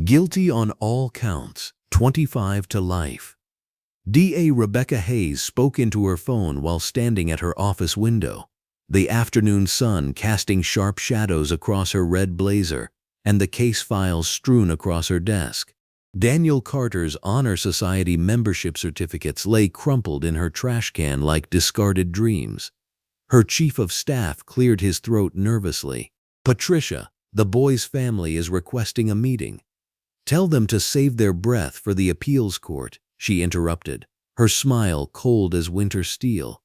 Guilty on all counts, 25 to life. DA Rebecca Hayes spoke into her phone while standing at her office window, the afternoon sun casting sharp shadows across her red blazer and the case files strewn across her desk. Daniel Carter's Honor Society membership certificates lay crumpled in her trash can like discarded dreams. Her chief of staff cleared his throat nervously. "Patricia, the boy's family is requesting a meeting." "Tell them to save their breath for the appeals court," she interrupted, her smile cold as winter steel.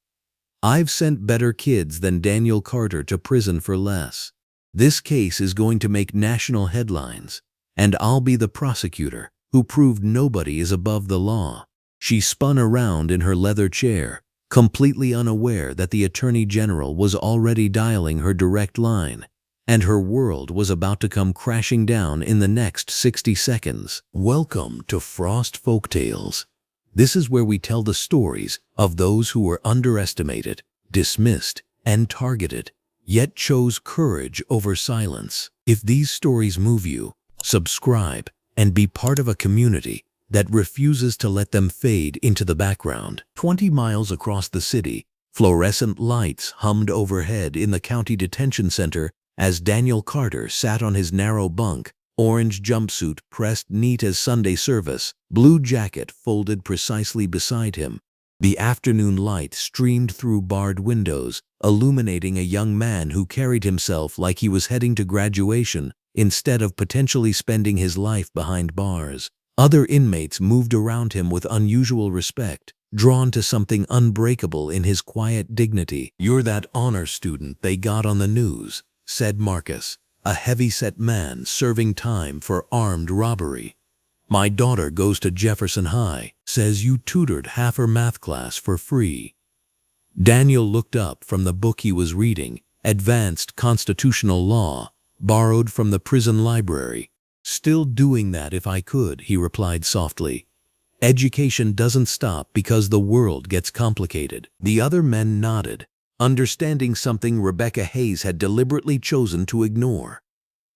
"I've sent better kids than Daniel Carter to prison for less. This case is going to make national headlines, and I'll be the prosecutor who proved nobody is above the law." She spun around in her leather chair, completely unaware that the Attorney General was already dialing her direct line, and her world was about to come crashing down in the next 60 seconds. Welcome to Frost Folktales. This is where we tell the stories of those who were underestimated, dismissed, and targeted, yet chose courage over silence. If these stories move you, subscribe and be part of a community that refuses to let them fade into the background. 20 miles across the city, fluorescent lights hummed overhead in the county detention center as Daniel Carter sat on his narrow bunk, orange jumpsuit pressed neat as Sunday service, blue jacket folded precisely beside him. The afternoon light streamed through barred windows, illuminating a young man who carried himself like he was heading to graduation instead of potentially spending his life behind bars. Other inmates moved around him with unusual respect, drawn to something unbreakable in his quiet dignity. "You're that honor student they got on the news," said Marcus, a heavy-set man serving time for armed robbery. "My daughter goes to Jefferson High, says you tutored half her math class for free." Daniel looked up from the book he was reading, Advanced Constitutional Law, borrowed from the prison library. "Still doing that if I could," he replied softly. "Education doesn't stop because the world gets complicated." The other men nodded, understanding something Rebecca Hayes had deliberately chosen to ignore.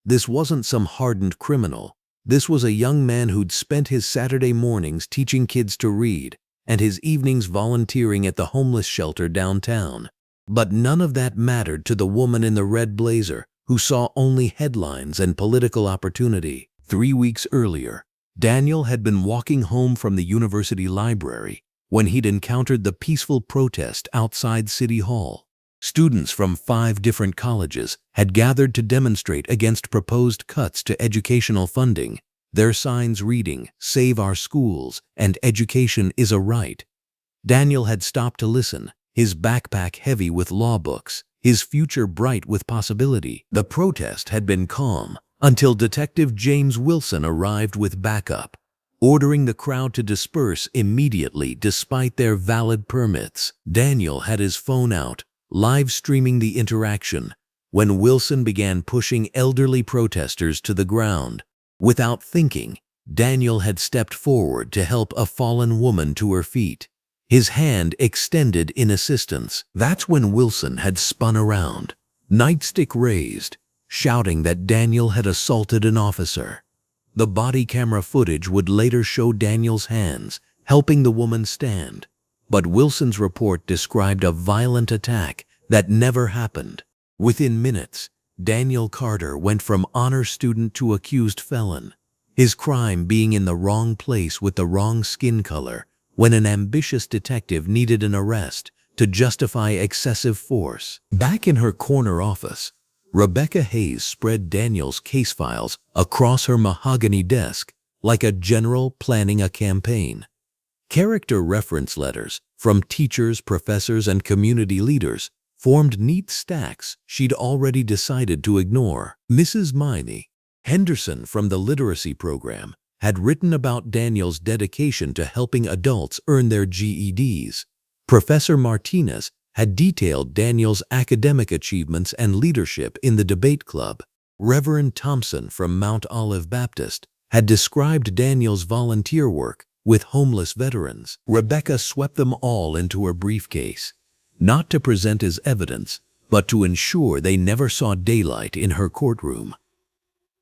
This wasn't some hardened criminal. This was a young man who'd spent his Saturday mornings teaching kids to read and his evenings volunteering at the homeless shelter downtown. But none of that mattered to the woman in the red blazer who saw only headlines and political opportunity. 3 weeks earlier, Daniel had been walking home from the university library when he'd encountered the peaceful protest outside City Hall. Students from 5 different colleges had gathered to demonstrate against proposed cuts to educational funding, their signs reading, "Save our schools" and "Education is a right." Daniel had stopped to listen, his backpack heavy with law books, his future bright with possibility. The protest had been calm until Detective James Wilson arrived with backup, ordering the crowd to disperse immediately despite their valid permits. Daniel had his phone out, live streaming the interaction, when Wilson began pushing elderly protesters to the ground. Without thinking, Daniel had stepped forward to help a fallen woman to her feet, his hand extended in assistance. That's when Wilson had spun around, nightstick raised, shouting that Daniel had assaulted an officer. The body camera footage would later show Daniel's hands helping the woman stand, but Wilson's report described a violent attack that never happened. Within minutes, Daniel Carter went from honor student to accused felon, his crime being in the wrong place with the wrong skin color when an ambitious detective needed an arrest to justify excessive force. Back in her corner office, Rebecca Hayes spread Daniel's case files across her mahogany desk like a general planning a campaign. Character reference letters from teachers, professors, and community leaders formed neat stacks she'd already decided to ignore. Mrs. Miney Henderson from the literacy program had written about Daniel's dedication to helping adults earn their GEDs. Professor Martinez had detailed Daniel's academic achievements and leadership in the debate club. Reverend Thompson from Mount Olive Baptist had described Daniel's volunteer work with homeless veterans. Rebecca swept them all into her briefcase, not to present as evidence, but to ensure they never saw daylight in her courtroom.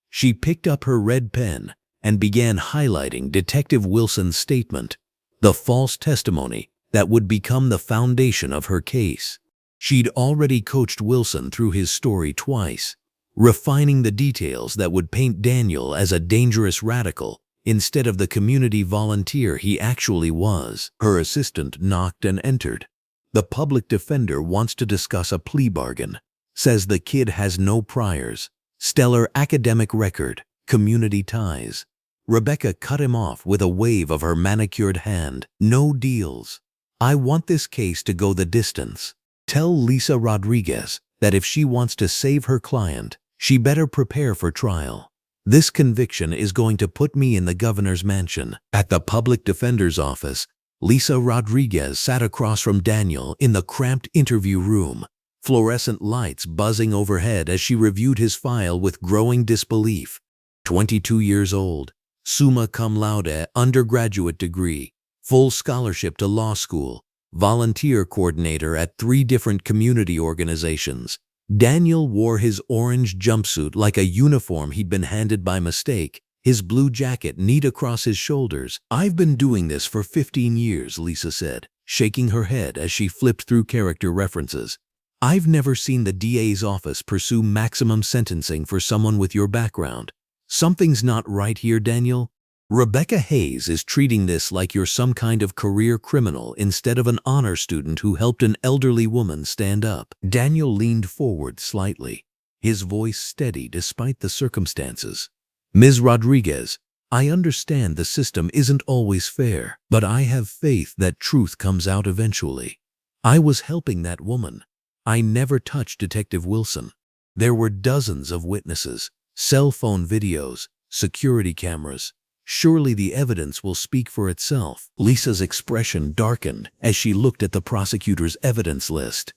She picked up her red pen and began highlighting Detective Wilson's statement, the false testimony that would become the foundation of her case. She'd already coached Wilson through his story twice, refining the details that would paint Daniel as a dangerous radical instead of the community volunteer he actually was. Her assistant knocked and entered. The public defender wants to discuss a plea bargain. Says the kid has no priors, stellar academic record, community ties. Rebecca cut him off with a wave of her manicured hand. No deals. I want this case to go the distance. Tell Lisa Rodriguez that if she wants to save her client, she better prepare for trial. This conviction is going to put me in the governor's mansion. At the public defender's office, Lisa Rodriguez sat across from Daniel in the cramped interview room, fluorescent lights buzzing overhead as she reviewed his file with growing disbelief. 22 years old, summa cum laude undergraduate degree, full scholarship to law school, volunteer coordinator at 3 different community organizations. Daniel wore his orange jumpsuit like a uniform he'd been handed by mistake, his blue jacket neat across his shoulders. I've been doing this for 15 years, Lisa said, shaking her head as she flipped through character references. I've never seen the DA's office pursue maximum sentencing for someone with your background. Something's not right here, Daniel. Rebecca Hayes is treating this like you're some kind of career criminal instead of an honor student who helped an elderly woman stand up. Daniel leaned forward slightly, his voice steady despite the circumstances. Ms. Rodriguez, I understand the system isn't always fair, but I have faith that truth comes out eventually. I was helping that woman. I never touched Detective Wilson. There were dozens of witnesses, cell phone videos, security cameras. Surely the evidence will speak for itself. Lisa's expression darkened as she looked at the prosecutor's evidence list.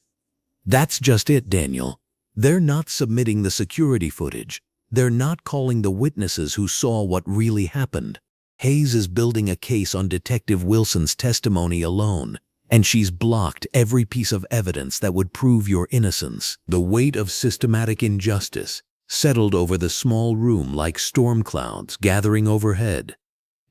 That's just it, Daniel. They're not submitting the security footage. They're not calling the witnesses who saw what really happened. Hayes is building a case on Detective Wilson's testimony alone, and she's blocked every piece of evidence that would prove your innocence. The weight of systematic injustice settled over the small room like storm clouds gathering overhead.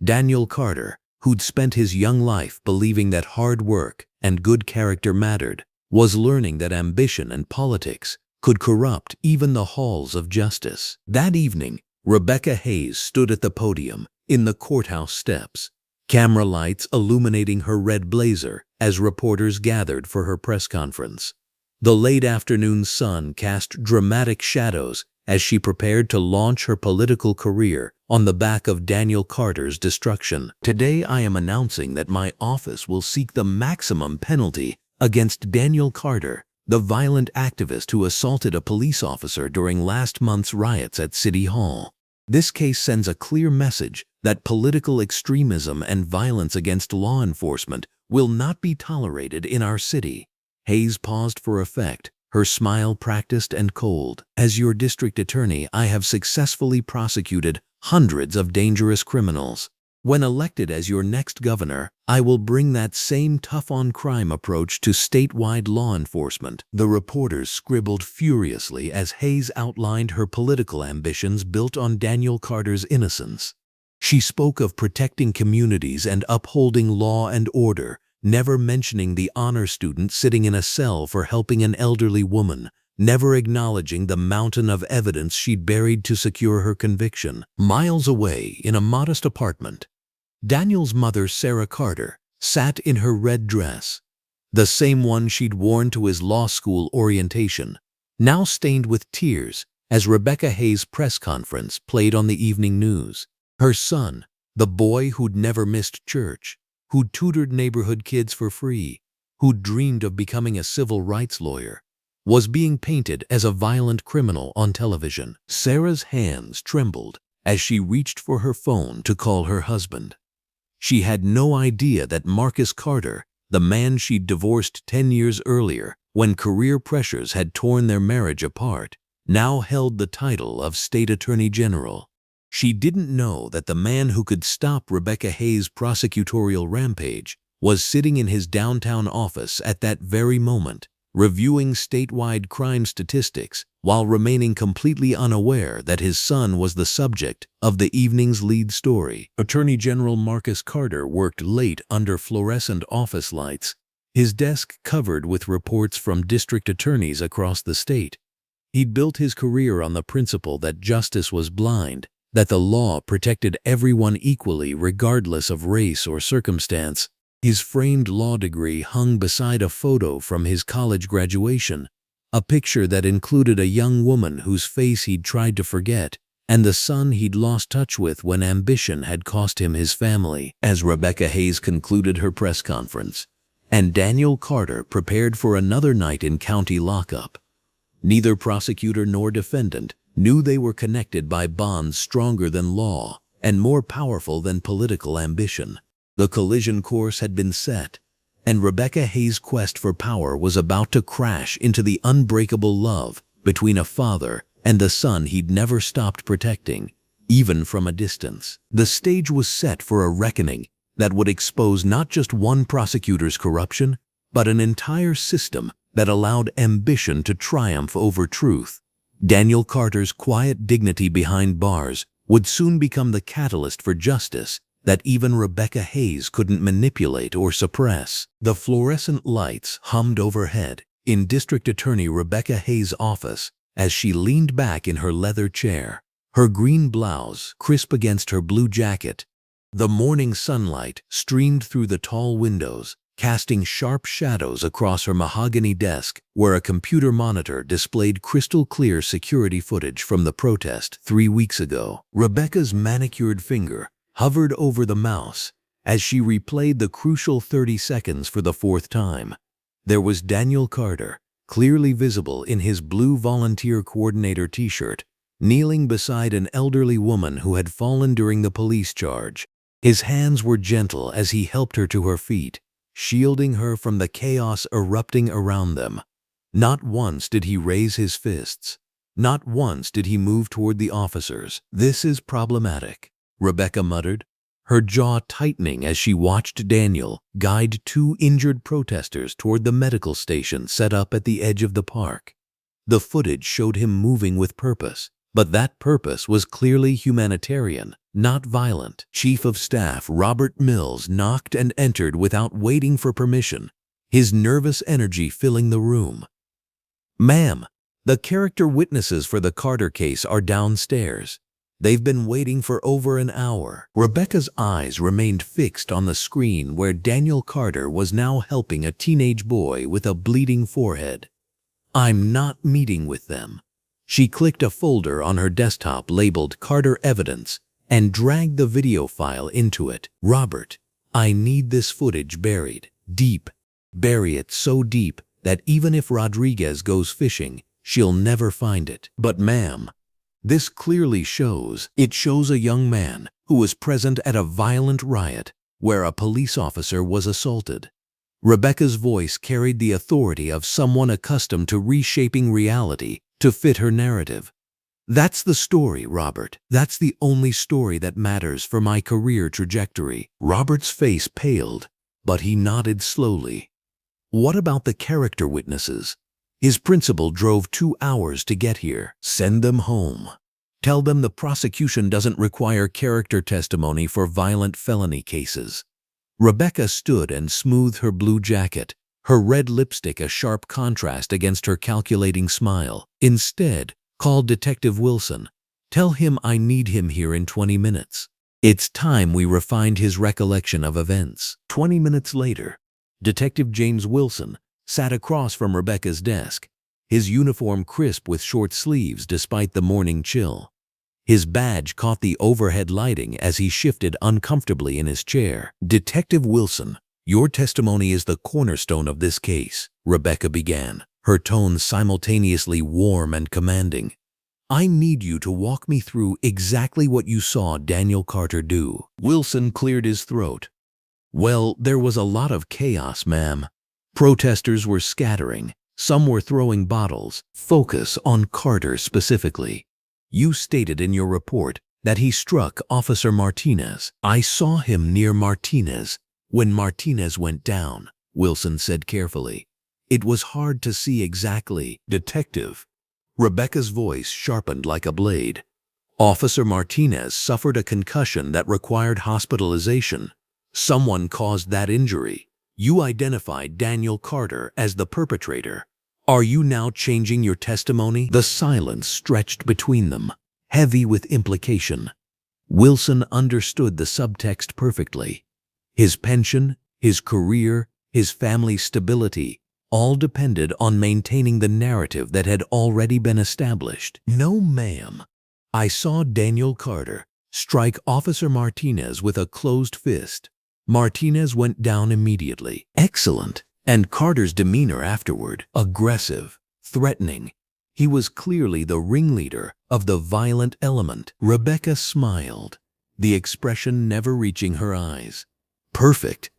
Daniel Carter, who'd spent his young life believing that hard work and good character mattered, was learning that ambition and politics could corrupt even the halls of justice. That evening, Rebecca Hayes stood at the podium in the courthouse steps, camera lights illuminating her red blazer as reporters gathered for her press conference. The late afternoon sun cast dramatic shadows as she prepared to launch her political career on the back of Daniel Carter's destruction. Today I am announcing that my office will seek the maximum penalty against Daniel Carter, the violent activist who assaulted a police officer during last month's riots at City Hall. This case sends a clear message that political extremism and violence against law enforcement will not be tolerated in our city. Hayes paused for effect, her smile practiced and cold. As your district attorney, I have successfully prosecuted hundreds of dangerous criminals. When elected as your next governor, I will bring that same tough-on-crime approach to statewide law enforcement. The reporters scribbled furiously as Hayes outlined her political ambitions built on Daniel Carter's innocence. She spoke of protecting communities and upholding law and order, never mentioning the honor student sitting in a cell for helping an elderly woman, never acknowledging the mountain of evidence she'd buried to secure her conviction. Miles away, in a modest apartment, Daniel's mother, Sarah Carter, sat in her red dress, the same one she'd worn to his law school orientation, now stained with tears as Rebecca Hayes' press conference played on the evening news. Her son, the boy who'd never missed church, who'd tutored neighborhood kids for free, who'd dreamed of becoming a civil rights lawyer, was being painted as a violent criminal on television. Sarah's hands trembled as she reached for her phone to call her husband. She had no idea that Marcus Carter, the man she'd divorced 10 years earlier when career pressures had torn their marriage apart, now held the title of State Attorney General. She didn't know that the man who could stop Rebecca Hayes' prosecutorial rampage was sitting in his downtown office at that very moment, reviewing statewide crime statistics while remaining completely unaware that his son was the subject of the evening's lead story. Attorney General Marcus Carter worked late under fluorescent office lights, his desk covered with reports from district attorneys across the state. He'd built his career on the principle that justice was blind, that the law protected everyone equally regardless of race or circumstance. His framed law degree hung beside a photo from his college graduation, a picture that included a young woman whose face he'd tried to forget, and the son he'd lost touch with when ambition had cost him his family. As Rebecca Hayes concluded her press conference, and Daniel Carter prepared for another night in county lockup, neither prosecutor nor defendant knew they were connected by bonds stronger than law and more powerful than political ambition. The collision course had been set, and Rebecca Hayes' quest for power was about to crash into the unbreakable love between a father and the son he'd never stopped protecting, even from a distance. The stage was set for a reckoning that would expose not just one prosecutor's corruption, but an entire system that allowed ambition to triumph over truth. Daniel Carter's quiet dignity behind bars would soon become the catalyst for justice that even Rebecca Hayes couldn't manipulate or suppress. The fluorescent lights hummed overhead in District Attorney Rebecca Hayes' office as she leaned back in her leather chair, her green blouse crisp against her blue jacket. The morning sunlight streamed through the tall windows, casting sharp shadows across her mahogany desk where a computer monitor displayed crystal-clear security footage from the protest 3 weeks ago. Rebecca's manicured finger hovered over the mouse as she replayed the crucial 30 seconds for the 4th time. There was Daniel Carter, clearly visible in his blue volunteer coordinator t-shirt, kneeling beside an elderly woman who had fallen during the police charge. His hands were gentle as he helped her to her feet, shielding her from the chaos erupting around them. Not once did he raise his fists. Not once did he move toward the officers. "This is problematic," Rebecca muttered, her jaw tightening as she watched Daniel guide 2 injured protesters toward the medical station set up at the edge of the park. The footage showed him moving with purpose, but that purpose was clearly humanitarian, not violent. Chief of Staff Robert Mills knocked and entered without waiting for permission, his nervous energy filling the room. "Ma'am, the character witnesses for the Carter case are downstairs. They've been waiting for over an hour." Rebecca's eyes remained fixed on the screen where Daniel Carter was now helping a teenage boy with a bleeding forehead. "I'm not meeting with them." She clicked a folder on her desktop labeled Carter Evidence and dragged the video file into it. "Robert, I need this footage buried deep. Bury it so deep that even if Rodriguez goes fishing, she'll never find it." "But ma'am, this clearly shows." "It shows a young man who was present at a violent riot where a police officer was assaulted." Rebecca's voice carried the authority of someone accustomed to reshaping reality to fit her narrative. "That's the story, Robert. That's the only story that matters for my career trajectory." Robert's face paled, but he nodded slowly. "What about the character witnesses? His principal drove 2 hours to get here." "Send them home. Tell them the prosecution doesn't require character testimony for violent felony cases." Rebecca stood and smoothed her blue jacket, her red lipstick a sharp contrast against her calculating smile. "Instead, call Detective Wilson. Tell him I need him here in 20 minutes. It's time we refined his recollection of events." 20 minutes later, Detective James Wilson sat across from Rebecca's desk, his uniform crisp with short sleeves despite the morning chill. His badge caught the overhead lighting as he shifted uncomfortably in his chair. "Detective Wilson, your testimony is the cornerstone of this case," Rebecca began, her tone simultaneously warm and commanding. "I need you to walk me through exactly what you saw Daniel Carter do." Wilson cleared his throat. "Well, there was a lot of chaos, ma'am. Protesters were scattering. Some were throwing bottles. Focus on Carter specifically. You stated in your report that he struck Officer Martinez." "I saw him near Martinez when Martinez went down," Wilson said carefully. "It was hard to see exactly." "Detective," Rebecca's voice sharpened like a blade. Officer Martinez suffered a concussion that required hospitalization. Someone caused that injury. You identified Daniel Carter as the perpetrator. Are you now changing your testimony? The silence stretched between them, heavy with implication. Wilson understood the subtext perfectly. His pension, his career, his family's stability, all depended on maintaining the narrative that had already been established. No, ma'am. I saw Daniel Carter strike Officer Martinez with a closed fist. Martinez went down immediately. Excellent. And Carter's demeanor afterward, aggressive, threatening. He was clearly the ringleader of the violent element. Rebecca smiled, the expression never reaching her eyes. Perfect.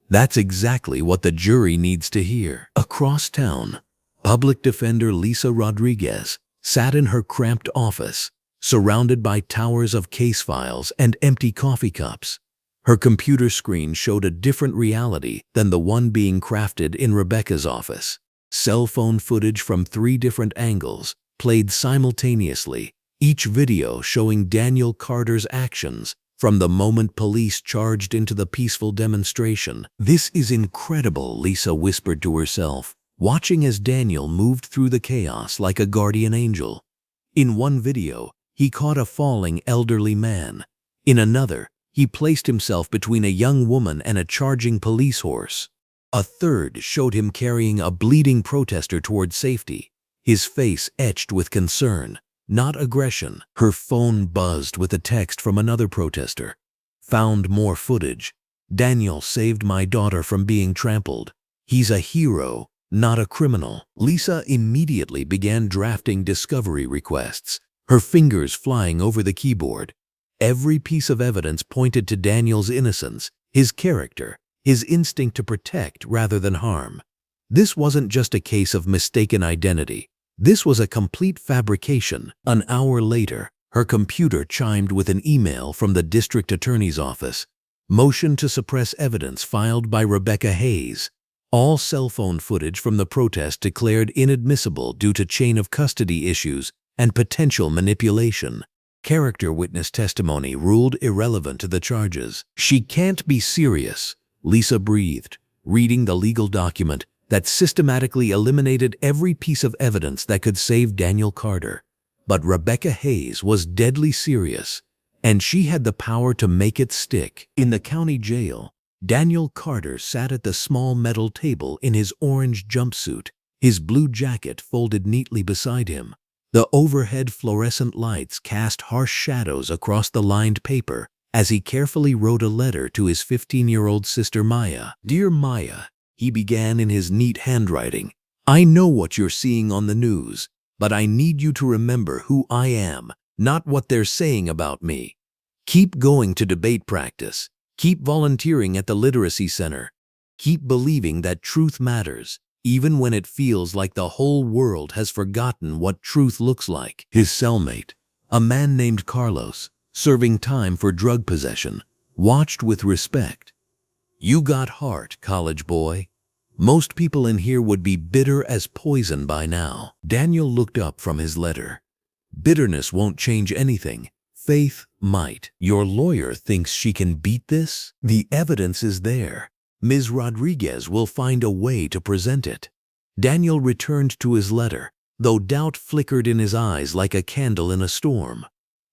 That's exactly what the jury needs to hear. Across town, Public Defender Lisa Rodriguez sat in her cramped office, surrounded by towers of case files and empty coffee cups. Her computer screen showed a different reality than the one being crafted in Rebecca's office. Cell phone footage from 3 different angles played simultaneously, each video showing Daniel Carter's actions from the moment police charged into the peaceful demonstration. This is incredible, Lisa whispered to herself, watching as Daniel moved through the chaos like a guardian angel. In one video, he caught a falling elderly man. In another, he placed himself between a young woman and a charging police horse. A third showed him carrying a bleeding protester toward safety, his face etched with concern, not aggression. Her phone buzzed with a text from another protester. Found more footage. Daniel saved my daughter from being trampled. He's a hero, not a criminal. Lisa immediately began drafting discovery requests, her fingers flying over the keyboard. Every piece of evidence pointed to Daniel's innocence, his character, his instinct to protect rather than harm. This wasn't just a case of mistaken identity. This was a complete fabrication. An hour later, her computer chimed with an email from the district attorney's office. Motion to suppress evidence filed by Rebecca Hayes. All cell phone footage from the protest declared inadmissible due to chain of custody issues and potential manipulation. Character witness testimony ruled irrelevant to the charges. She can't be serious, Lisa breathed, reading the legal document that systematically eliminated every piece of evidence that could save Daniel Carter. But Rebecca Hayes was deadly serious, and she had the power to make it stick. In the county jail, Daniel Carter sat at the small metal table in his orange jumpsuit, his blue jacket folded neatly beside him. The overhead fluorescent lights cast harsh shadows across the lined paper as he carefully wrote a letter to his 15-year-old sister Maya. Dear Maya, he began in his neat handwriting. I know what you're seeing on the news, but I need you to remember who I am, not what they're saying about me. Keep going to debate practice. Keep volunteering at the literacy center. Keep believing that truth matters, even when it feels like the whole world has forgotten what truth looks like. His cellmate, a man named Carlos, serving time for drug possession, watched with respect. You got heart, college boy. Most people in here would be bitter as poison by now. Daniel looked up from his letter. Bitterness won't change anything. Faith might. Your lawyer thinks she can beat this? The evidence is there. Ms. Rodriguez will find a way to present it. Daniel returned to his letter, though doubt flickered in his eyes like a candle in a storm.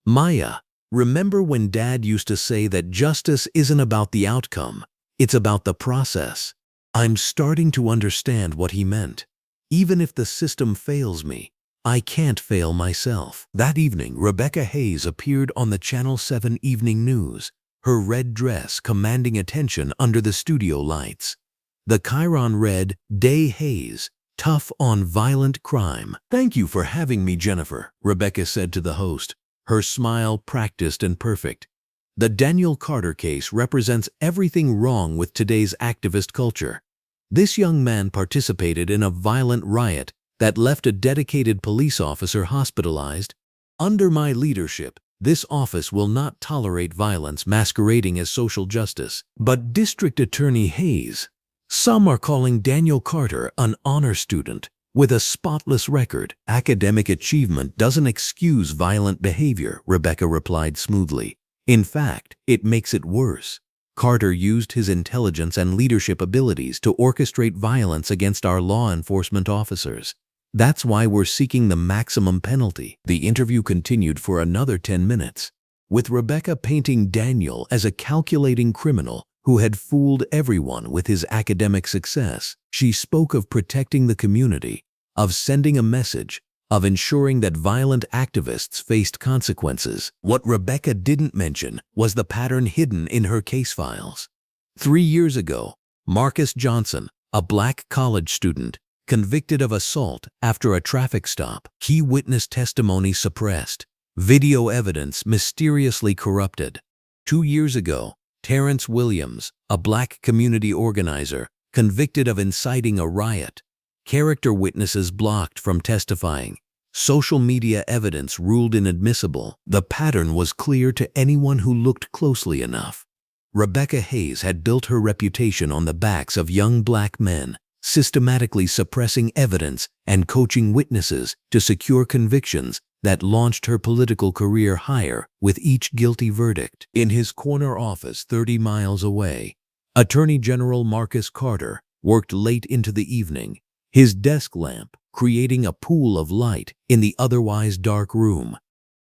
Maya, remember when Dad used to say that justice isn't about the outcome, it's about the process? I'm starting to understand what he meant. Even if the system fails me, I can't fail myself. That evening, Rebecca Hayes appeared on the Channel 7 Evening News, her red dress commanding attention under the studio lights. The chyron read, Day Hayes, tough on violent crime. Thank you for having me, Jennifer, Rebecca said to the host, her smile practiced and perfect. The Daniel Carter case represents everything wrong with today's activist culture. This young man participated in a violent riot that left a dedicated police officer hospitalized. Under my leadership, this office will not tolerate violence masquerading as social justice. But District Attorney Hayes, some are calling Daniel Carter an honor student With a spotless record, academic achievement doesn't excuse violent behavior, Rebecca replied smoothly. In fact, it makes it worse. Carter used his intelligence and leadership abilities to orchestrate violence against our law enforcement officers. That's why we're seeking the maximum penalty. The interview continued for another 10 minutes, with Rebecca painting Daniel as a calculating criminal who had fooled everyone with his academic success. She spoke of protecting the community, of sending a message, of ensuring that violent activists faced consequences. What Rebecca didn't mention was the pattern hidden in her case files. 3 years ago, Marcus Johnson, a black college student, convicted of assault after a traffic stop. Key witness testimony suppressed. Video evidence mysteriously corrupted. 2 years ago, Terrence Williams, a black community organizer, convicted of inciting a riot. Character witnesses blocked from testifying. Social media evidence ruled inadmissible. The pattern was clear to anyone who looked closely enough. Rebecca Hayes had built her reputation on the backs of young black men, systematically suppressing evidence and coaching witnesses to secure convictions that launched her political career higher with each guilty verdict. In his corner office 30 miles away, Attorney General Marcus Carter worked late into the evening, his desk lamp creating a pool of light in the otherwise dark room.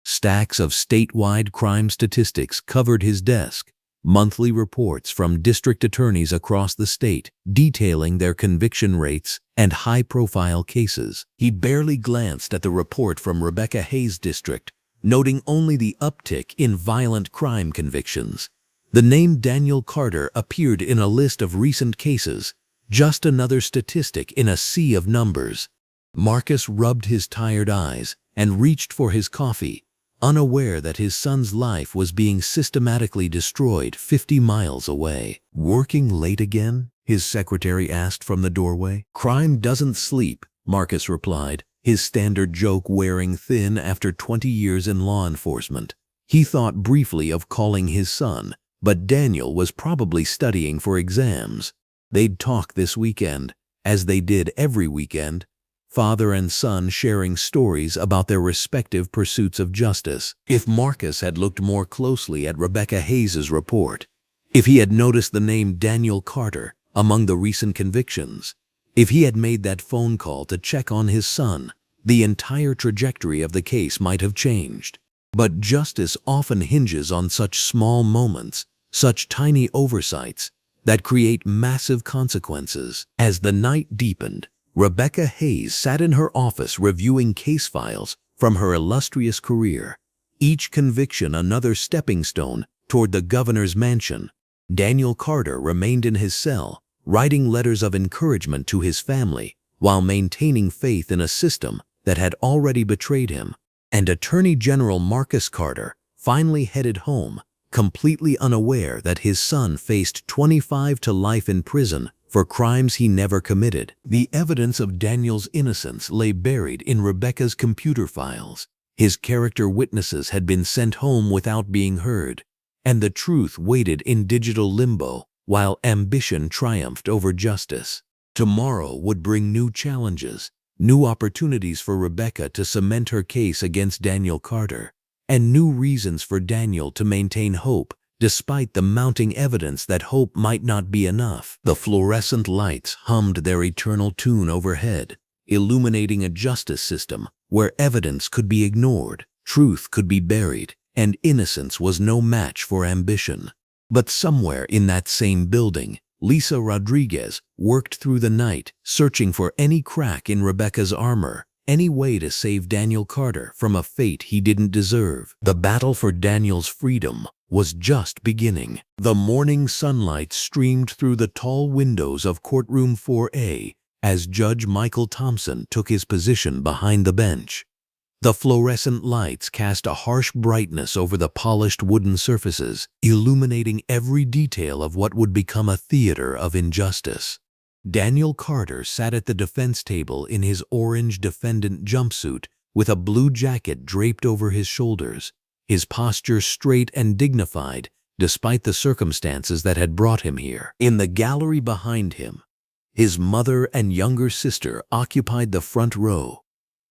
Stacks of statewide crime statistics covered his desk, monthly reports from district attorneys across the state detailing their conviction rates and high-profile cases. He barely glanced at the report from Rebecca Hayes' district, noting only the uptick in violent crime convictions. The name Daniel Carter appeared in a list of recent cases, just another statistic in a sea of numbers. Marcus rubbed his tired eyes and reached for his coffee, unaware that his son's life was being systematically destroyed 50 miles away. "Working late again?" his secretary asked from the doorway. "Crime doesn't sleep," Marcus replied, his standard joke wearing thin after 20 years in law enforcement. He thought briefly of calling his son, but Daniel was probably studying for exams. They'd talk this weekend, as they did every weekend, father and son sharing stories about their respective pursuits of justice. If Marcus had looked more closely at Rebecca Hayes' report, if he had noticed the name Daniel Carter among the recent convictions, if he had made that phone call to check on his son, the entire trajectory of the case might have changed. But justice often hinges on such small moments, such tiny oversights, that create massive consequences. As the night deepened, Rebecca Hayes sat in her office reviewing case files from her illustrious career, each conviction another stepping stone toward the governor's mansion. Daniel Carter remained in his cell, writing letters of encouragement to his family while maintaining faith in a system that had already betrayed him. And Attorney General Marcus Carter finally headed home, completely unaware that his son faced 25 to life in prison for crimes he never committed. The evidence of Daniel's innocence lay buried in Rebecca's computer files. His character witnesses had been sent home without being heard, and the truth waited in digital limbo while ambition triumphed over justice. Tomorrow would bring new challenges, new opportunities for Rebecca to cement her case against Daniel Carter, and new reasons for Daniel to maintain hope despite the mounting evidence that hope might not be enough. The fluorescent lights hummed their eternal tune overhead, illuminating a justice system where evidence could be ignored, truth could be buried, and innocence was no match for ambition. But somewhere in that same building, Lisa Rodriguez worked through the night, searching for any crack in Rebecca's armor, any way to save Daniel Carter from a fate he didn't deserve. The battle for Daniel's freedom was just beginning. The morning sunlight streamed through the tall windows of courtroom 4A as Judge Michael Thompson took his position behind the bench. The fluorescent lights cast a harsh brightness over the polished wooden surfaces, illuminating every detail of what would become a theater of injustice. Daniel Carter sat at the defense table in his orange defendant jumpsuit with a blue jacket draped over his shoulders, his posture straight and dignified despite the circumstances that had brought him here. In the gallery behind him, His mother and younger sister occupied the front row,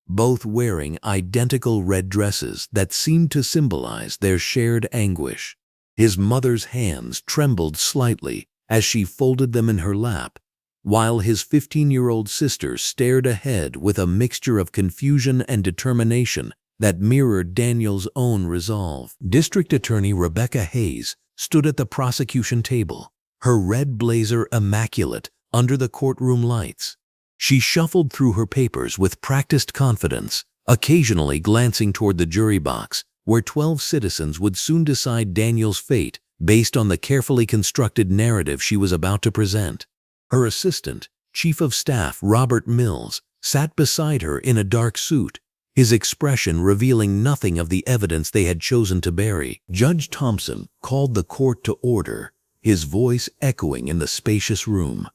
both wearing identical red dresses that seemed to symbolize their shared anguish. His mother's hands trembled slightly as she folded them in her lap, while his 15-year-old sister stared ahead with a mixture of confusion and determination that mirrored Daniel's own resolve. District Attorney Rebecca Hayes stood at the prosecution table, her red blazer immaculate under the courtroom lights. She shuffled through her papers with practiced confidence, occasionally glancing toward the jury box, where 12 citizens would soon decide Daniel's fate based on the carefully constructed narrative she was about to present. Her assistant, Chief of Staff Robert Mills, sat beside her in a dark suit, his expression revealing nothing of the evidence they had chosen to bury. Judge Thompson called the court to order, his voice echoing in the spacious room.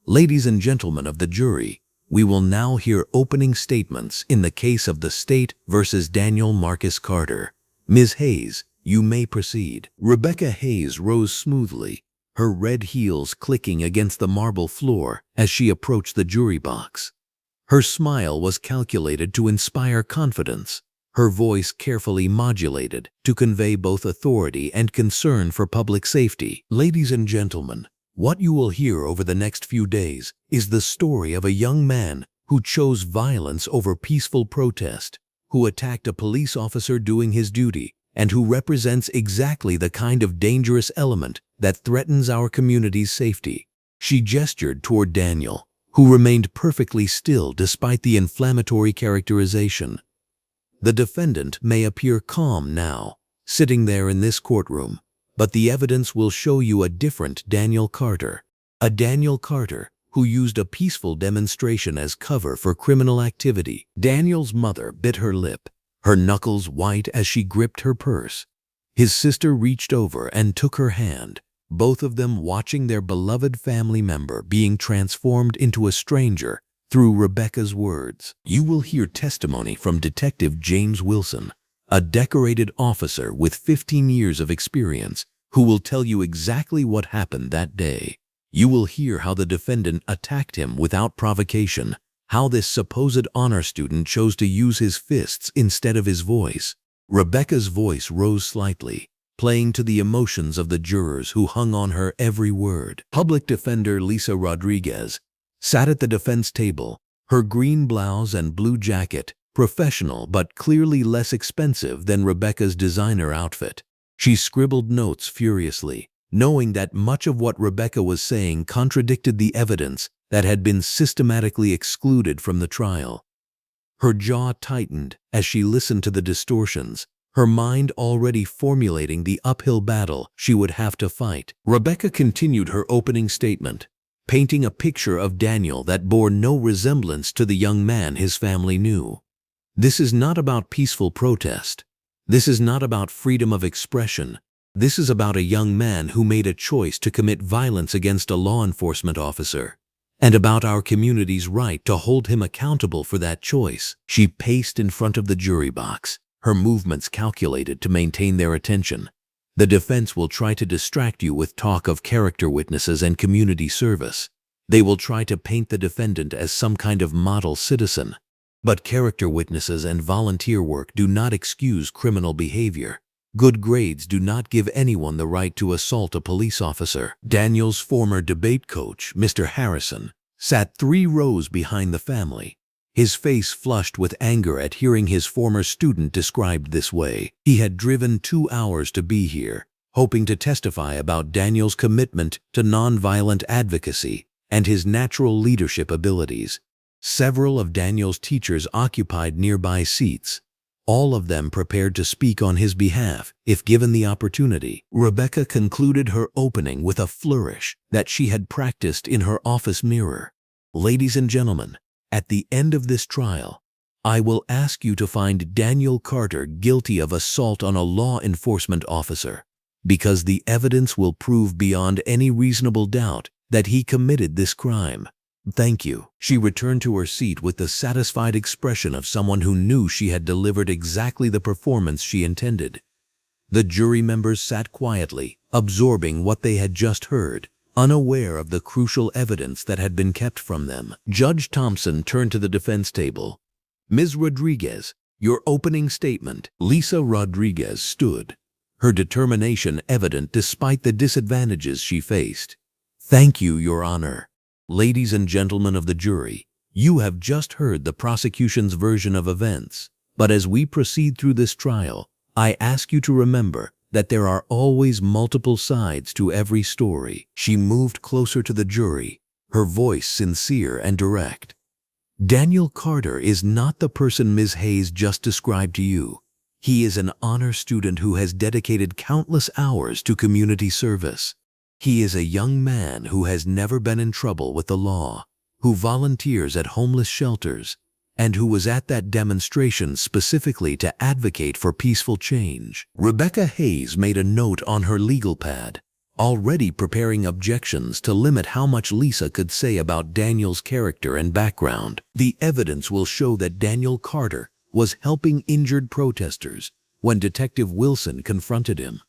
Ladies and gentlemen of the jury, we will now hear opening statements in the case of the state versus Daniel Marcus Carter. Ms. Hayes, you may proceed. Rebecca Hayes rose smoothly, her red heels clicking against the marble floor as she approached the jury box. Her smile was calculated to inspire confidence, her voice carefully modulated to convey both authority and concern for public safety. Ladies and gentlemen, what you will hear over the next few days is the story of a young man who chose violence over peaceful protest, who attacked a police officer doing his duty, and who represents exactly the kind of dangerous element that threatens our community's safety. She gestured toward Daniel, who remained perfectly still despite the inflammatory characterization. The defendant may appear calm now, sitting there in this courtroom, but the evidence will show you a different Daniel Carter. A Daniel Carter who used a peaceful demonstration as cover for criminal activity. Daniel's mother bit her lip, her knuckles white as she gripped her purse. His sister reached over and took her hand, both of them watching their beloved family member being transformed into a stranger through Rebecca's words. You will hear testimony from Detective James Wilson, a decorated officer with 15 years of experience, who will tell you exactly what happened that day. You will hear how the defendant attacked him without provocation, how this supposed honor student chose to use his fists instead of his voice. Rebecca's voice rose slightly, playing to the emotions of the jurors who hung on her every word. Public Defender Lisa Rodriguez sat at the defense table, her green blouse and blue jacket, professional but clearly less expensive than Rebecca's designer outfit. She scribbled notes furiously, knowing that much of what Rebecca was saying contradicted the evidence that had been systematically excluded from the trial. Her jaw tightened as she listened to the distortions, her mind already formulating the uphill battle she would have to fight. Rebecca continued her opening statement, painting a picture of Daniel that bore no resemblance to the young man his family knew. This is not about peaceful protest. This is not about freedom of expression. This is about a young man who made a choice to commit violence against a law enforcement officer, and about our community's right to hold him accountable for that choice. She paced in front of the jury box, her movements calculated to maintain their attention. The defense will try to distract you with talk of character witnesses and community service. They will try to paint the defendant as some kind of model citizen. But character witnesses and volunteer work do not excuse criminal behavior. Good grades do not give anyone the right to assault a police officer. Daniel's former debate coach, Mr. Harrison, sat 3 rows behind the family, his face flushed with anger at hearing his former student described this way. He had driven 2 hours to be here, hoping to testify about Daniel's commitment to nonviolent advocacy and his natural leadership abilities. Several of Daniel's teachers occupied nearby seats, all of them prepared to speak on his behalf if given the opportunity. Rebecca concluded her opening with a flourish that she had practiced in her office mirror. Ladies and gentlemen, at the end of this trial, I will ask you to find Daniel Carter guilty of assault on a law enforcement officer, because the evidence will prove beyond any reasonable doubt that he committed this crime. Thank you. She returned to her seat with the satisfied expression of someone who knew she had delivered exactly the performance she intended. The jury members sat quietly, absorbing what they had just heard, unaware of the crucial evidence that had been kept from them. Judge Thompson turned to the defense table. "Ms. Rodriguez, your opening statement." Lisa Rodriguez stood, her determination evident despite the disadvantages she faced. "Thank you, Your Honor. Ladies and gentlemen of the jury, you have just heard the prosecution's version of events. But as we proceed through this trial, I ask you to remember that there are always multiple sides to every story." She moved closer to the jury, her voice sincere and direct. "Daniel Carter is not the person Ms. Hayes just described to you. He is an honor student who has dedicated countless hours to community service. He is a young man who has never been in trouble with the law, who volunteers at homeless shelters, and who was at that demonstration specifically to advocate for peaceful change." Rebecca Hayes made a note on her legal pad, already preparing objections to limit how much Lisa could say about Daniel's character and background. "The evidence will show that Daniel Carter was helping injured protesters when Detective Wilson confronted him.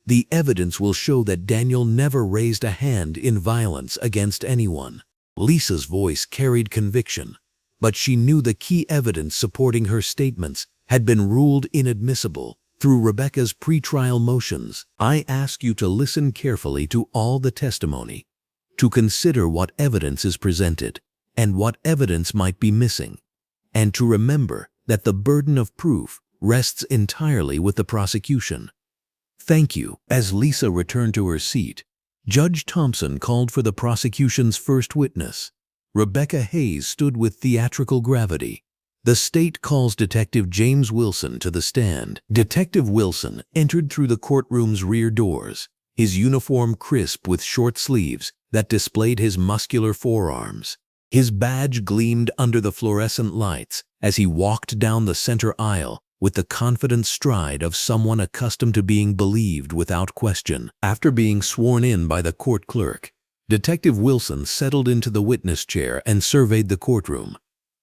The evidence will show that Daniel never raised a hand in violence against anyone." Lisa's voice carried conviction, but she knew the key evidence supporting her statements had been ruled inadmissible through Rebecca's pretrial motions. "I ask you to listen carefully to all the testimony, to consider what evidence is presented and what evidence might be missing, and to remember that the burden of proof rests entirely with the prosecution." "Thank you." As Lisa returned to her seat, Judge Thompson called for the prosecution's first witness. Rebecca Hayes stood with theatrical gravity. "The state calls Detective James Wilson to the stand." Detective Wilson entered through the courtroom's rear doors, his uniform crisp with short sleeves that displayed his muscular forearms. His badge gleamed under the fluorescent lights as he walked down the center aisle with the confident stride of someone accustomed to being believed without question. After being sworn in by the court clerk, Detective Wilson settled into the witness chair and surveyed the courtroom.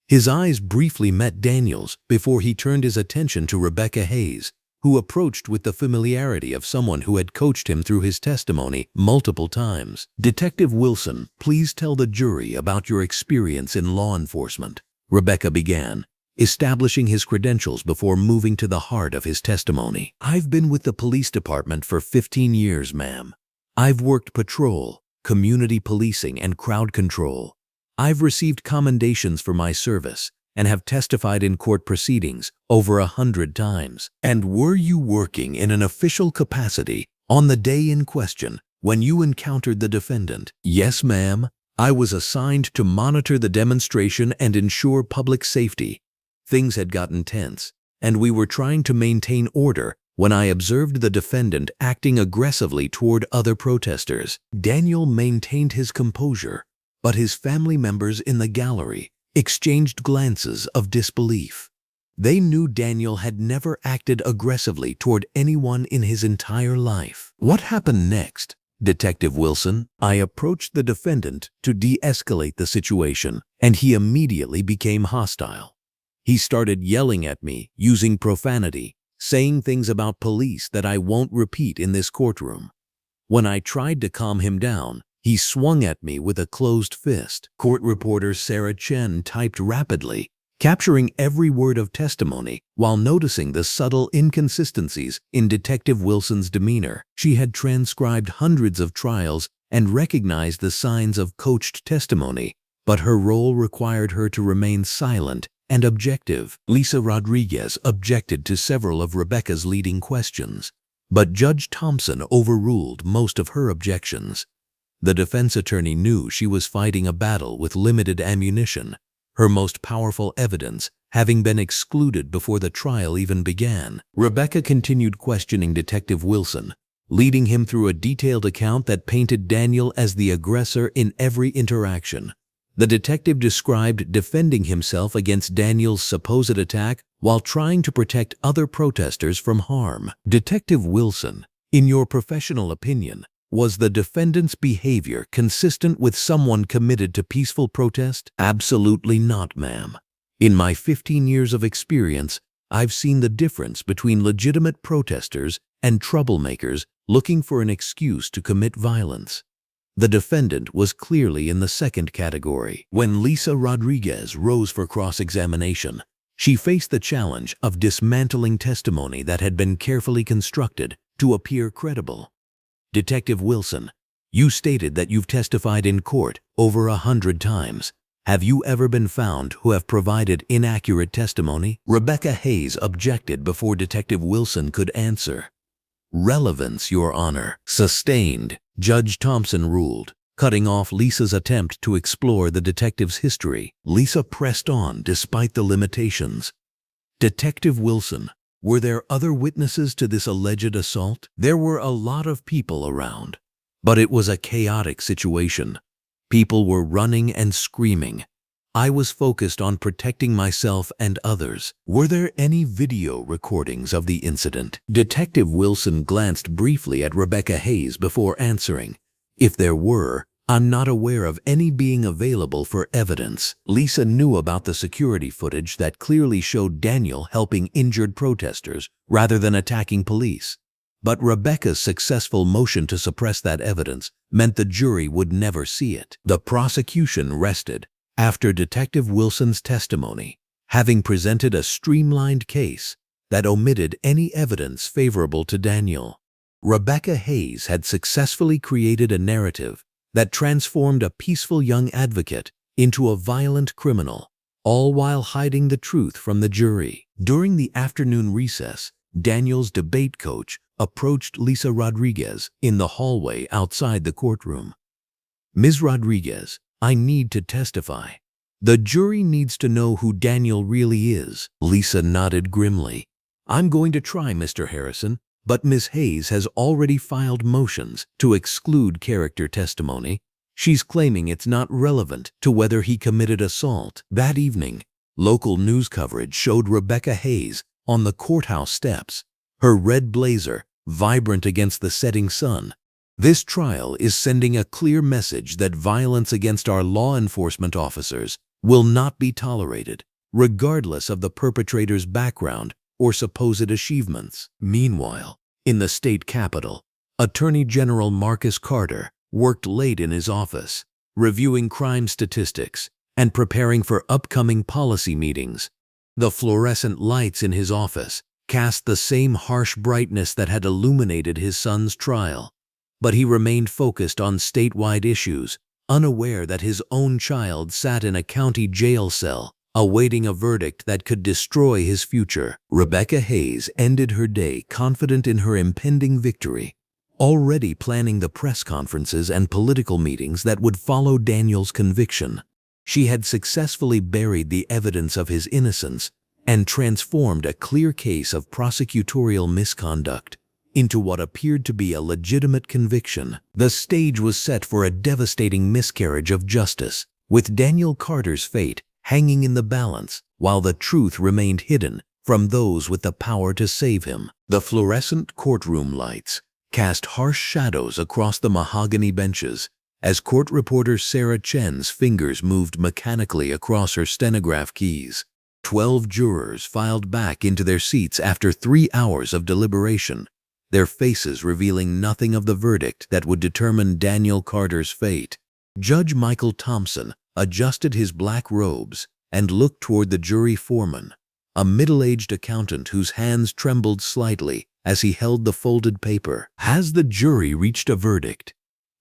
His eyes briefly met Daniel's before he turned his attention to Rebecca Hayes, who approached with the familiarity of someone who had coached him through his testimony multiple times. "Detective Wilson, please tell the jury about your experience in law enforcement," Rebecca began, establishing his credentials before moving to the heart of his testimony. "I've been with the police department for 15 years, ma'am. I've worked patrol, community policing, and crowd control. I've received commendations for my service and have testified in court proceedings over 100 times." "And were you working in an official capacity on the day in question when you encountered the defendant?" "Yes, ma'am. I was assigned to monitor the demonstration and ensure public safety. Things had gotten tense, and we were trying to maintain order when I observed the defendant acting aggressively toward other protesters." Daniel maintained his composure, but his family members in the gallery exchanged glances of disbelief. They knew Daniel had never acted aggressively toward anyone in his entire life. "What happened next, Detective Wilson?" "I approached the defendant to de-escalate the situation, and he immediately became hostile. He started yelling at me, using profanity, saying things about police that I won't repeat in this courtroom. When I tried to calm him down, he swung at me with a closed fist." Court reporter Sarah Chen typed rapidly, capturing every word of testimony while noticing the subtle inconsistencies in Detective Wilson's demeanor. She had transcribed hundreds of trials and recognized the signs of coached testimony, but her role required her to remain silent and objective. Lisa Rodriguez objected to several of Rebecca's leading questions, but Judge Thompson overruled most of her objections. The defense attorney knew she was fighting a battle with limited ammunition, her most powerful evidence having been excluded before the trial even began. Rebecca continued questioning Detective Wilson, leading him through a detailed account that painted Daniel as the aggressor in every interaction. The detective described defending himself against Daniel's supposed attack while trying to protect other protesters from harm. "Detective Wilson, in your professional opinion, was the defendant's behavior consistent with someone committed to peaceful protest?" "Absolutely not, ma'am. In my 15 years of experience, I've seen the difference between legitimate protesters and troublemakers looking for an excuse to commit violence. The defendant was clearly in the second category. When Lisa Rodriguez rose for cross-examination, she faced the challenge of dismantling testimony that had been carefully constructed to appear credible. Detective Wilson, you stated that you've testified in court over 100 times. Have you ever been found who have provided inaccurate testimony? Rebecca Hayes objected before Detective Wilson could answer. Relevance, Your Honor. Sustained, Judge Thompson ruled, cutting off Lisa's attempt to explore the detective's history. Lisa pressed on despite the limitations. Detective Wilson, were there other witnesses to this alleged assault? There were a lot of people around, but it was a chaotic situation. People were running and screaming. I was focused on protecting myself and others. Were there any video recordings of the incident? Detective Wilson glanced briefly at Rebecca Hayes before answering. If there were, I'm not aware of any being available for evidence. Lisa knew about the security footage that clearly showed Daniel helping injured protesters rather than attacking police. But Rebecca's successful motion to suppress that evidence meant the jury would never see it. The prosecution rested after Detective Wilson's testimony, having presented a streamlined case that omitted any evidence favorable to Daniel. Rebecca Hayes had successfully created a narrative that transformed a peaceful young advocate into a violent criminal, all while hiding the truth from the jury. During the afternoon recess, Daniel's debate coach approached Lisa Rodriguez in the hallway outside the courtroom. Ms. Rodriguez, I need to testify. The jury needs to know who Daniel really is. Lisa nodded grimly. I'm going to try, Mr. Harrison, but Ms. Hayes has already filed motions to exclude character testimony. She's claiming it's not relevant to whether he committed assault. That evening, local news coverage showed Rebecca Hayes on the courthouse steps, her red blazer vibrant against the setting sun. This trial is sending a clear message that violence against our law enforcement officers will not be tolerated, regardless of the perpetrator's background or supposed achievements. Meanwhile, in the state capitol, Attorney General Marcus Carter worked late in his office, reviewing crime statistics and preparing for upcoming policy meetings. The fluorescent lights in his office cast the same harsh brightness that had illuminated his son's trial, but he remained focused on statewide issues, unaware that his own child sat in a county jail cell, awaiting a verdict that could destroy his future. Rebecca Hayes ended her day confident in her impending victory, already planning the press conferences and political meetings that would follow Daniel's conviction. She had successfully buried the evidence of his innocence and transformed a clear case of prosecutorial misconduct into what appeared to be a legitimate conviction. The stage was set for a devastating miscarriage of justice, with Daniel Carter's fate hanging in the balance while the truth remained hidden from those with the power to save him. The fluorescent courtroom lights cast harsh shadows across the mahogany benches as court reporter Sarah Chen's fingers moved mechanically across her stenograph keys. 12 jurors filed back into their seats after 3 hours of deliberation, their faces revealing nothing of the verdict that would determine Daniel Carter's fate. Judge Michael Thompson adjusted his black robes and looked toward the jury foreman, a middle-aged accountant whose hands trembled slightly as he held the folded paper. Has the jury reached a verdict?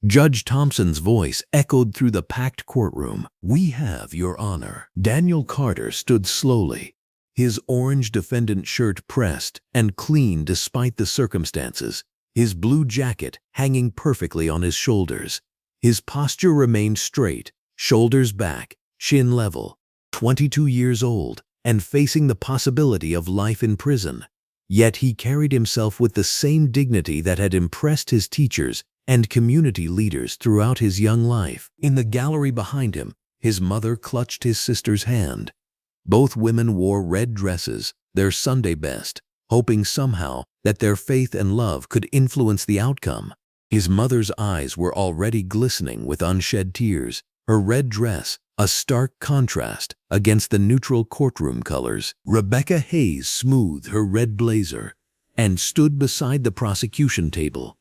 Judge Thompson's voice echoed through the packed courtroom. We have, Your Honor. Daniel Carter stood slowly, his orange defendant shirt pressed and clean despite the circumstances, his blue jacket hanging perfectly on his shoulders. His posture remained straight, shoulders back, chin level. 22 years old and facing the possibility of life in prison. Yet he carried himself with the same dignity that had impressed his teachers and community leaders throughout his young life. In the gallery behind him, his mother clutched his sister's hand. Both women wore red dresses, their Sunday best, hoping somehow that their faith and love could influence the outcome. His mother's eyes were already glistening with unshed tears, her red dress a stark contrast against the neutral courtroom colors. Rebecca Hayes smoothed her red blazer and stood beside the prosecution table,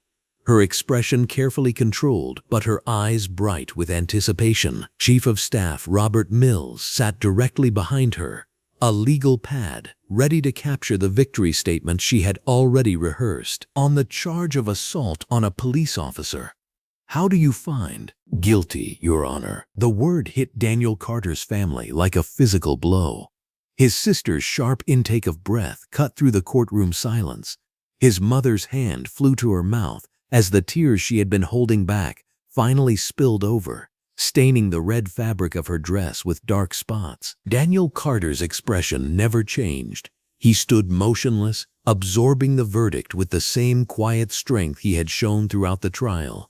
her expression carefully controlled but her eyes bright with anticipation. Chief of Staff Robert Mills sat directly behind her, a legal pad ready to capture the victory statement she had already rehearsed. On the charge of assault on a police officer, how do you find? Guilty, Your Honor. The word hit Daniel Carter's family like a physical blow. His sister's sharp intake of breath cut through the courtroom silence. His mother's hand flew to her mouth as the tears she had been holding back finally spilled over, staining the red fabric of her dress with dark spots. Daniel Carter's expression never changed. He stood motionless, absorbing the verdict with the same quiet strength he had shown throughout the trial.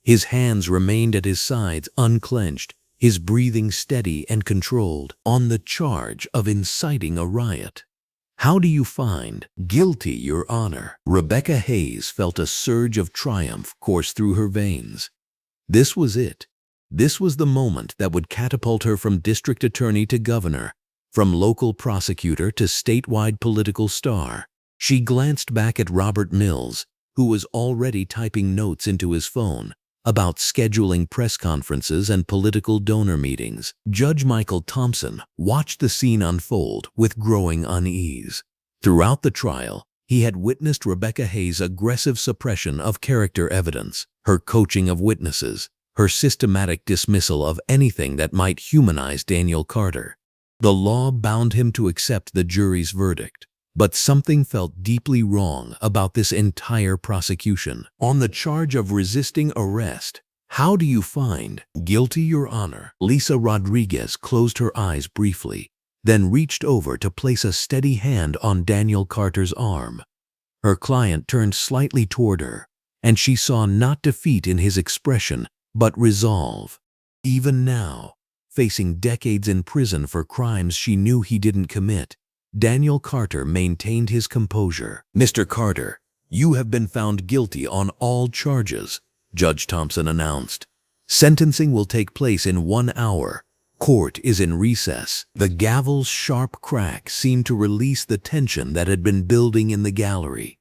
His hands remained at his sides unclenched, his breathing steady and controlled. On the charge of inciting a riot, how do you find? Guilty, Your Honor. Rebecca Hayes felt a surge of triumph course through her veins. This was it. This was the moment that would catapult her from district attorney to governor, from local prosecutor to statewide political star. She glanced back at Robert Mills, who was already typing notes into his phone about scheduling press conferences and political donor meetings. Judge Michael Thompson watched the scene unfold with growing unease. Throughout the trial, he had witnessed Rebecca Hayes' aggressive suppression of character evidence, her coaching of witnesses, her systematic dismissal of anything that might humanize Daniel Carter. The law bound him to accept the jury's verdict, but something felt deeply wrong about this entire prosecution. On the charge of resisting arrest, how do you find? Guilty, Your Honor. Lisa Rodriguez closed her eyes briefly, then reached over to place a steady hand on Daniel Carter's arm. Her client turned slightly toward her, and she saw not defeat in his expression, but resolve. Even now, facing decades in prison for crimes she knew he didn't commit, Daniel Carter maintained his composure. Mr. Carter, you have been found guilty on all charges, Judge Thompson announced. Sentencing will take place in 1 hour. Court is in recess. The gavel's sharp crack seemed to release the tension that had been building in the gallery.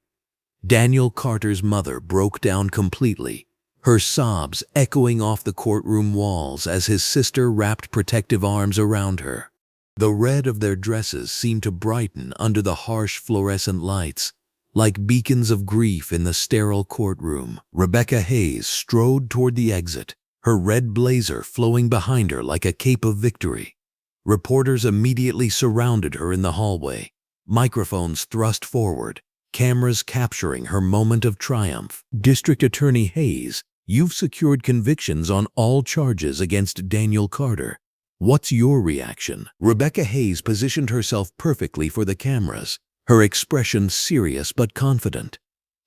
Daniel Carter's mother broke down completely, her sobs echoing off the courtroom walls as his sister wrapped protective arms around her. The red of their dresses seemed to brighten under the harsh fluorescent lights, like beacons of grief in the sterile courtroom. Rebecca Hayes strode toward the exit, her red blazer flowing behind her like a cape of victory. Reporters immediately surrounded her in the hallway, microphones thrust forward, cameras capturing her moment of triumph. District Attorney Hayes, you've secured convictions on all charges against Daniel Carter. What's your reaction? Rebecca Hayes positioned herself perfectly for the cameras, her expression serious but confident.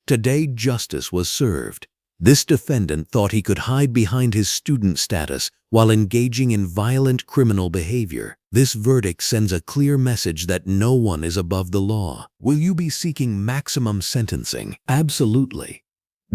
Today justice was served. This defendant thought he could hide behind his student status while engaging in violent criminal behavior. This verdict sends a clear message that no one is above the law. Will you be seeking maximum sentencing? Absolutely.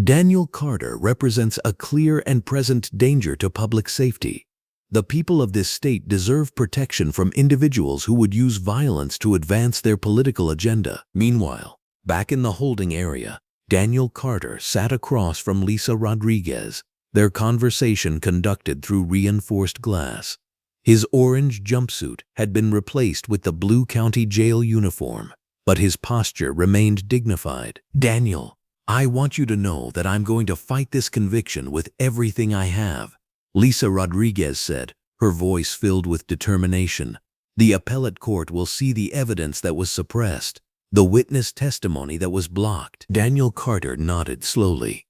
Daniel Carter represents a clear and present danger to public safety. The people of this state deserve protection from individuals who would use violence to advance their political agenda. Meanwhile, back in the holding area, Daniel Carter sat across from Lisa Rodriguez, their conversation conducted through reinforced glass. His orange jumpsuit had been replaced with the Blue County Jail uniform, but his posture remained dignified. Daniel, I want you to know that I'm going to fight this conviction with everything I have, Lisa Rodriguez said, her voice filled with determination. The appellate court will see the evidence that was suppressed, the witness testimony that was blocked. Daniel Carter nodded slowly.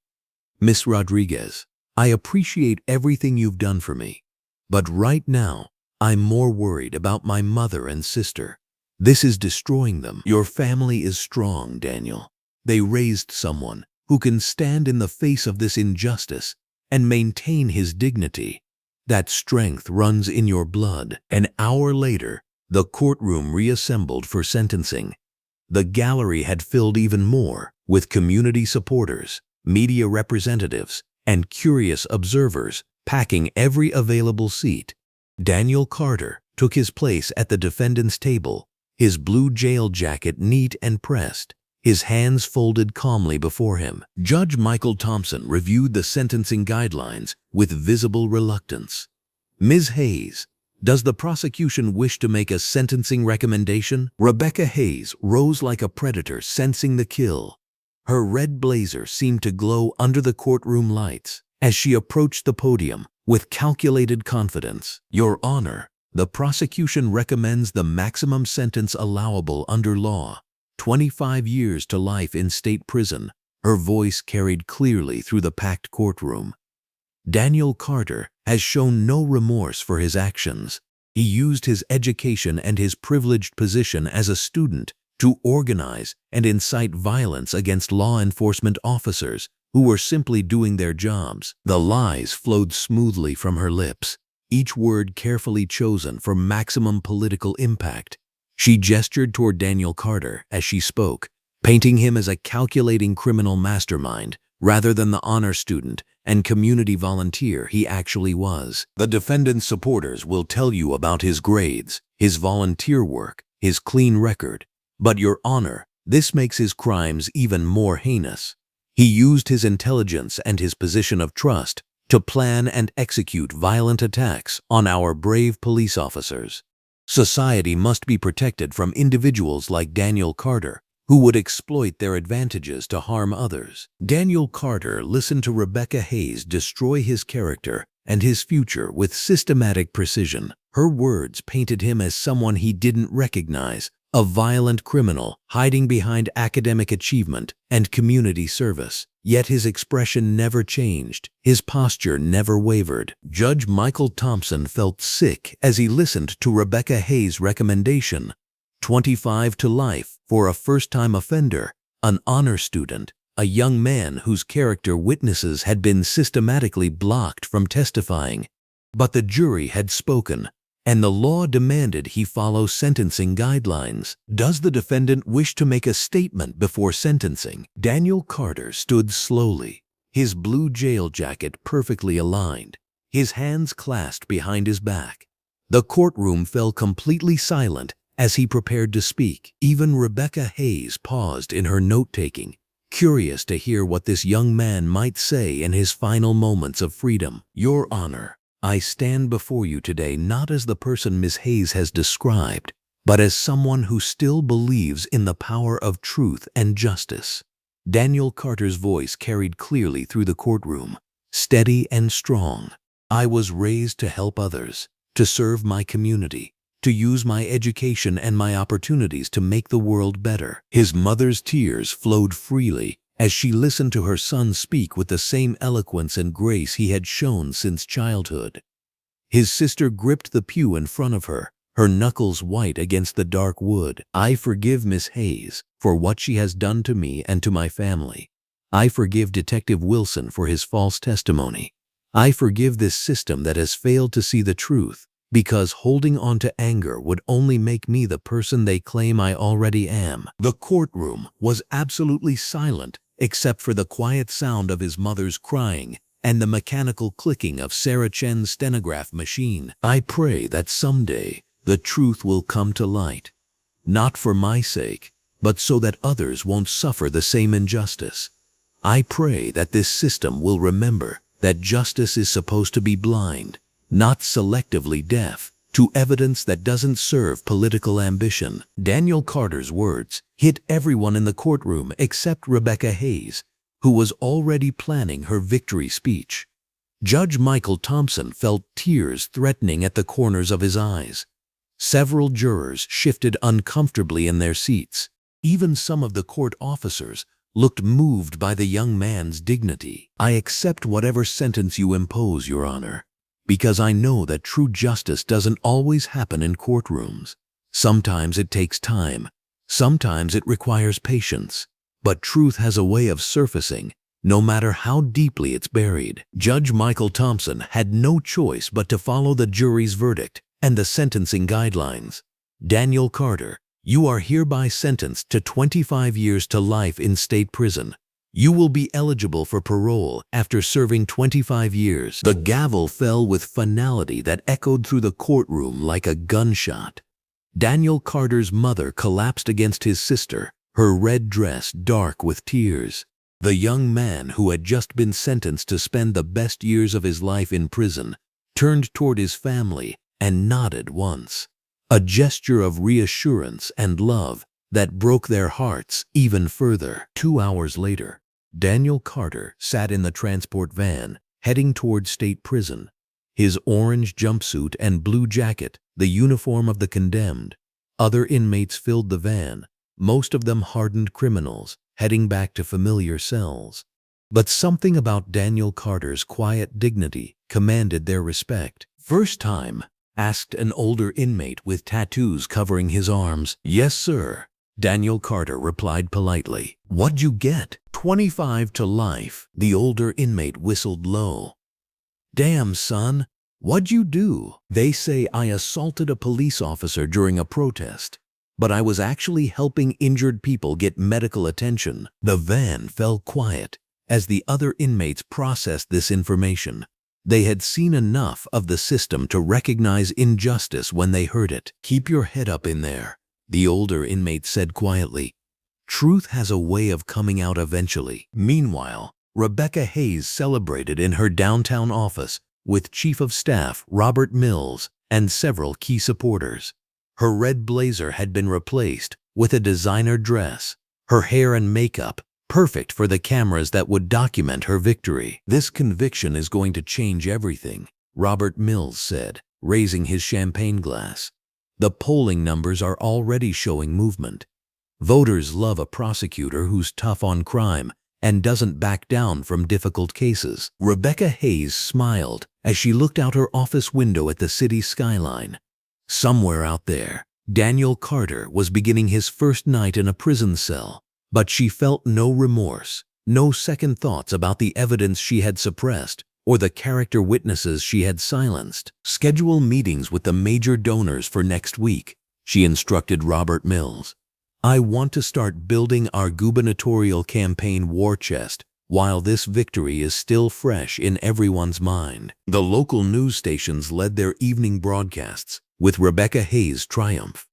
Miss Rodriguez, I appreciate everything you've done for me, but right now, I'm more worried about my mother and sister. This is destroying them. Your family is strong, Daniel. They raised someone who can stand in the face of this injustice and maintain his dignity. That strength runs in your blood. An hour later, the courtroom reassembled for sentencing. The gallery had filled even more, with community supporters, media representatives, and curious observers packing every available seat. Daniel Carter took his place at the defendant's table, his blue jail jacket neat and pressed, his hands folded calmly before him. Judge Michael Thompson reviewed the sentencing guidelines with visible reluctance. "Ms. Hayes, does the prosecution wish to make a sentencing recommendation?" Rebecca Hayes rose like a predator sensing the kill. Her red blazer seemed to glow under the courtroom lights as she approached the podium with calculated confidence. "Your Honor, the prosecution recommends the maximum sentence allowable under law, 25 years to life in state prison." Her voice carried clearly through the packed courtroom. Daniel Carter has shown no remorse for his actions. He used his education and his privileged position as a student to organize and incite violence against law enforcement officers who were simply doing their jobs. The lies flowed smoothly from her lips, each word carefully chosen for maximum political impact. She gestured toward Daniel Carter as she spoke, painting him as a calculating criminal mastermind rather than the honor student and community volunteer he actually was. "The defendant's supporters will tell you about his grades, his volunteer work, his clean record. But, Your Honor, this makes his crimes even more heinous. He used his intelligence and his position of trust to plan and execute violent attacks on our brave police officers. Society must be protected from individuals like Daniel Carter, who would exploit their advantages to harm others." Daniel Carter listened to Rebecca Hayes destroy his character and his future with systematic precision. Her words painted him as someone he didn't recognize, a violent criminal hiding behind academic achievement and community service. Yet his expression never changed, his posture never wavered. Judge Michael Thompson felt sick as he listened to Rebecca Hayes' recommendation: 25 to life for a first-time offender, an honor student, a young man whose character witnesses had been systematically blocked from testifying. But the jury had spoken, and the law demanded he follow sentencing guidelines. "Does the defendant wish to make a statement before sentencing?" Daniel Carter stood slowly, his blue jail jacket perfectly aligned, his hands clasped behind his back. The courtroom fell completely silent as he prepared to speak. Even Rebecca Hayes paused in her note-taking, curious to hear what this young man might say in his final moments of freedom. "Your Honor, I stand before you today not as the person Ms. Hayes has described, but as someone who still believes in the power of truth and justice." Daniel Carter's voice carried clearly through the courtroom, steady and strong. "I was raised to help others, to serve my community, to use my education and my opportunities to make the world better." His mother's tears flowed freely as she listened to her son speak with the same eloquence and grace he had shown since childhood. His sister gripped the pew in front of her, her knuckles white against the dark wood. "I forgive Miss Hayes for what she has done to me and to my family. I forgive Detective Wilson for his false testimony. I forgive this system that has failed to see the truth, because holding on to anger would only make me the person they claim I already am." The courtroom was absolutely silent except for the quiet sound of his mother's crying and the mechanical clicking of Sarah Chen's stenograph machine. "I pray that someday the truth will come to light, not for my sake, but so that others won't suffer the same injustice. I pray that this system will remember that justice is supposed to be blind, not selectively deaf, to evidence that doesn't serve political ambition." Daniel Carter's words hit everyone in the courtroom except Rebecca Hayes, who was already planning her victory speech. Judge Michael Thompson felt tears threatening at the corners of his eyes. Several jurors shifted uncomfortably in their seats. Even some of the court officers looked moved by the young man's dignity. "I accept whatever sentence you impose, Your Honor, because I know that true justice doesn't always happen in courtrooms. Sometimes it takes time, sometimes it requires patience, but truth has a way of surfacing, no matter how deeply it's buried." Judge Michael Thompson had no choice but to follow the jury's verdict and the sentencing guidelines. "Daniel Carter, you are hereby sentenced to 25 years to life in state prison. You will be eligible for parole after serving 25 years. The gavel fell with finality that echoed through the courtroom like a gunshot. Daniel Carter's mother collapsed against his sister, her red dress dark with tears. The young man, who had just been sentenced to spend the best years of his life in prison, turned toward his family and nodded once, a gesture of reassurance and love that broke their hearts even further. 2 hours later, Daniel Carter sat in the transport van, heading toward state prison. His orange jumpsuit and blue jacket, the uniform of the condemned. Other inmates filled the van, most of them hardened criminals, heading back to familiar cells. But something about Daniel Carter's quiet dignity commanded their respect. "First time?" asked an older inmate with tattoos covering his arms. "Yes, sir," Daniel Carter replied politely. "What'd you get?" 25 to life. The older inmate whistled low. "Damn, son, what'd you do?" "They say I assaulted a police officer during a protest, but I was actually helping injured people get medical attention." The van fell quiet as the other inmates processed this information. They had seen enough of the system to recognize injustice when they heard it. "Keep your head up in there," the older inmate said quietly. "Truth has a way of coming out eventually." Meanwhile, Rebecca Hayes celebrated in her downtown office with Chief of Staff Robert Mills and several key supporters. Her red blazer had been replaced with a designer dress, her hair and makeup perfect for the cameras that would document her victory. "This conviction is going to change everything," Robert Mills said, raising his champagne glass. "The polling numbers are already showing movement. Voters love a prosecutor who's tough on crime and doesn't back down from difficult cases." Rebecca Hayes smiled as she looked out her office window at the city skyline. Somewhere out there, Daniel Carter was beginning his first night in a prison cell, but she felt no remorse, no second thoughts about the evidence she had suppressed or the character witnesses she had silenced. "Schedule meetings with the major donors for next week," she instructed Robert Mills. "I want to start building our gubernatorial campaign war chest while this victory is still fresh in everyone's mind." The local news stations led their evening broadcasts with Rebecca Hayes' triumph.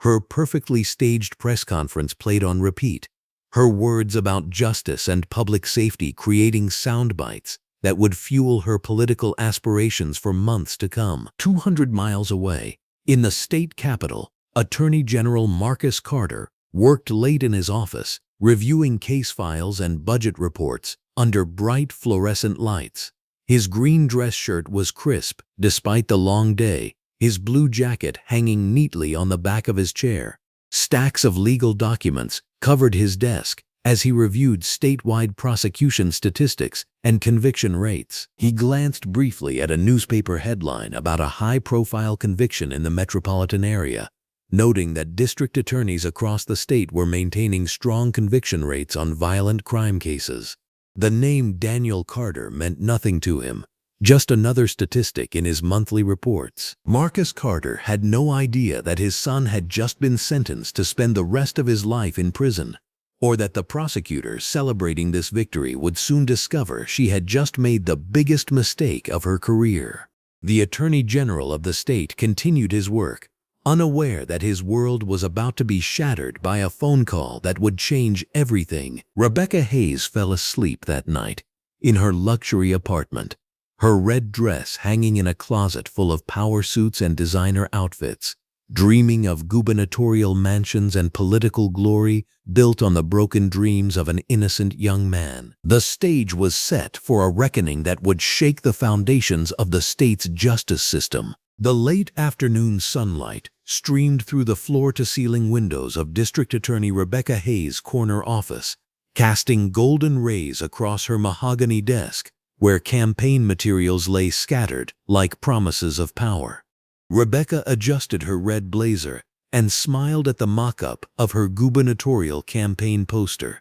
Her perfectly staged press conference played on repeat, her words about justice and public safety creating sound bites that would fuel her political aspirations for months to come. 200 miles away, in the state capitol, Attorney General Marcus Carter worked late in his office, reviewing case files and budget reports under bright fluorescent lights. His green dress shirt was crisp despite the long day, his blue jacket hanging neatly on the back of his chair. Stacks of legal documents covered his desk as he reviewed statewide prosecution statistics and conviction rates. He glanced briefly at a newspaper headline about a high-profile conviction in the metropolitan area, noting that district attorneys across the state were maintaining strong conviction rates on violent crime cases. The name Daniel Carter meant nothing to him, just another statistic in his monthly reports. Marcus Carter had no idea that his son had just been sentenced to spend the rest of his life in prison, or that the prosecutor celebrating this victory would soon discover she had just made the biggest mistake of her career. The Attorney General of the state continued his work, unaware that his world was about to be shattered by a phone call that would change everything. Rebecca Hayes fell asleep that night in her luxury apartment, her red dress hanging in a closet full of power suits and designer outfits, dreaming of gubernatorial mansions and political glory built on the broken dreams of an innocent young man. The stage was set for a reckoning that would shake the foundations of the state's justice system. The late afternoon sunlight streamed through the floor-to-ceiling windows of District Attorney Rebecca Hayes' corner office, casting golden rays across her mahogany desk, where campaign materials lay scattered like promises of power. Rebecca adjusted her red blazer and smiled at the mock-up of her gubernatorial campaign poster,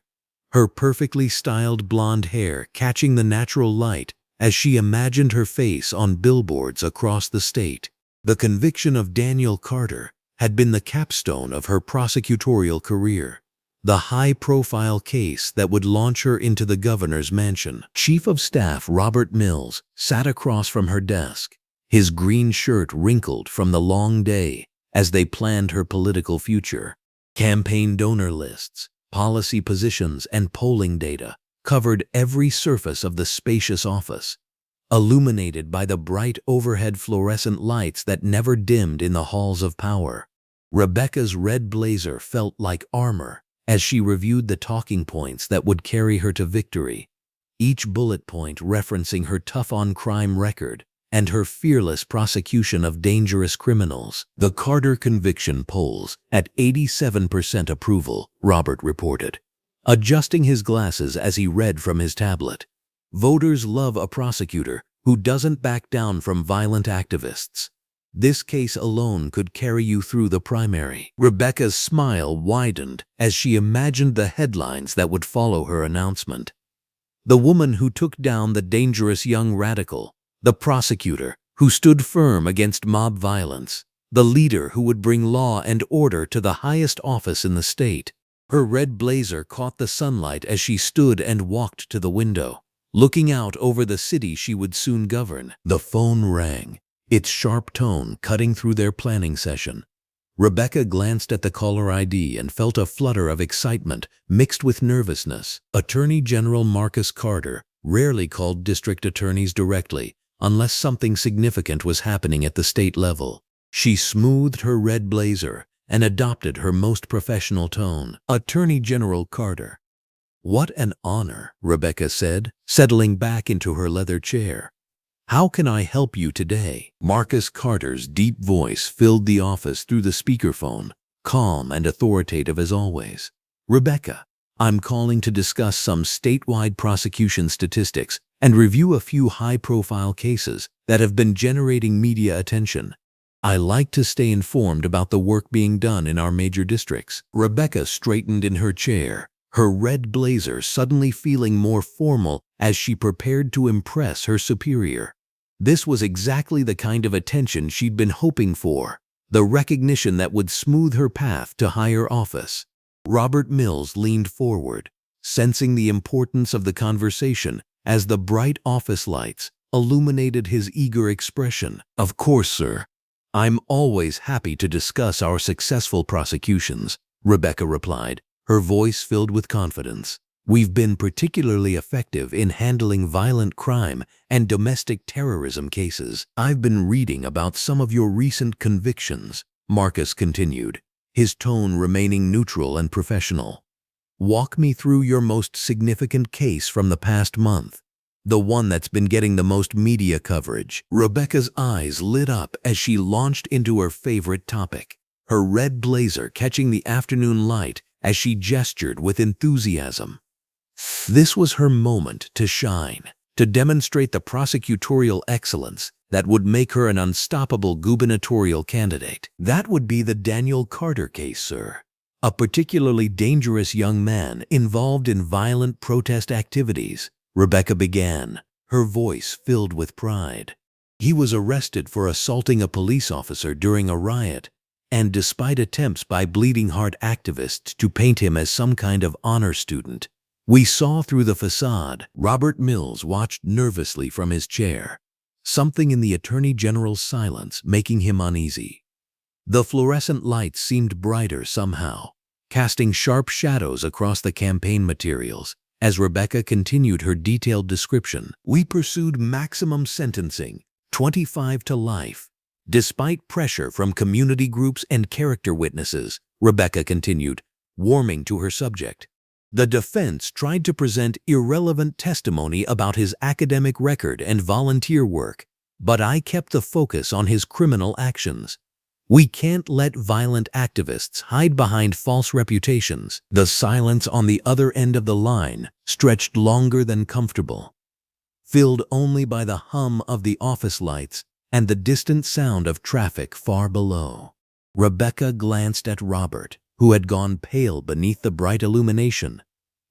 her perfectly styled blonde hair catching the natural light as she imagined her face on billboards across the state. The conviction of Daniel Carter had been the capstone of her prosecutorial career, the high-profile case that would launch her into the governor's mansion. Chief of Staff Robert Mills sat across from her desk, his green shirt wrinkled from the long day as they planned her political future. Campaign donor lists, policy positions, and polling data covered every surface of the spacious office, illuminated by the bright overhead fluorescent lights that never dimmed in the halls of power. Rebecca's red blazer felt like armor as she reviewed the talking points that would carry her to victory, each bullet point referencing her tough-on-crime record and her fearless prosecution of dangerous criminals. The Carter conviction polls at 87% approval, Robert reported, adjusting his glasses as he read from his tablet. Voters love a prosecutor who doesn't back down from violent activists. This case alone could carry you through the primary. Rebecca's smile widened as she imagined the headlines that would follow her announcement. The woman who took down the dangerous young radical, the prosecutor who stood firm against mob violence, the leader who would bring law and order to the highest office in the state. Her red blazer caught the sunlight as she stood and walked to the window, looking out over the city she would soon govern. The phone rang, its sharp tone cutting through their planning session. Rebecca glanced at the caller ID and felt a flutter of excitement mixed with nervousness. Attorney General Marcus Carter rarely called district attorneys directly unless something significant was happening at the state level. She smoothed her red blazer and adopted her most professional tone. Attorney General Carter. "What an honor," Rebecca said, settling back into her leather chair. "How can I help you today?" Marcus Carter's deep voice filled the office through the speakerphone, calm and authoritative as always. "Rebecca, I'm calling to discuss some statewide prosecution statistics and review a few high-profile cases that have been generating media attention. I like to stay informed about the work being done in our major districts." Rebecca straightened in her chair, her red blazer suddenly feeling more formal as she prepared to impress her superior. This was exactly the kind of attention she'd been hoping for, the recognition that would smooth her path to higher office. Robert Mills leaned forward, sensing the importance of the conversation as the bright office lights illuminated his eager expression. "Of course, sir. I'm always happy to discuss our successful prosecutions," Rebecca replied, her voice filled with confidence. "We've been particularly effective in handling violent crime and domestic terrorism cases." "I've been reading about some of your recent convictions," Marcus continued, his tone remaining neutral and professional. "Walk me through your most significant case from the past month, the one that's been getting the most media coverage." Rebecca's eyes lit up as she launched into her favorite topic, her red blazer catching the afternoon light as she gestured with enthusiasm. This was her moment to shine, to demonstrate the prosecutorial excellence that would make her an unstoppable gubernatorial candidate. "That would be the Daniel Carter case, sir. A particularly dangerous young man involved in violent protest activities," Rebecca began, her voice filled with pride. "He was arrested for assaulting a police officer during a riot, and despite attempts by bleeding heart activists to paint him as some kind of honor student, we saw through the facade." Robert Mills watched nervously from his chair, something in the Attorney General's silence making him uneasy. The fluorescent lights seemed brighter somehow, casting sharp shadows across the campaign materials as Rebecca continued her detailed description. "We pursued maximum sentencing, 25 to life. Despite pressure from community groups and character witnesses," Rebecca continued, warming to her subject. "The defense tried to present irrelevant testimony about his academic record and volunteer work, but I kept the focus on his criminal actions. We can't let violent activists hide behind false reputations." The silence on the other end of the line stretched longer than comfortable, filled only by the hum of the office lights and the distant sound of traffic far below. Rebecca glanced at Robert, who had gone pale beneath the bright illumination,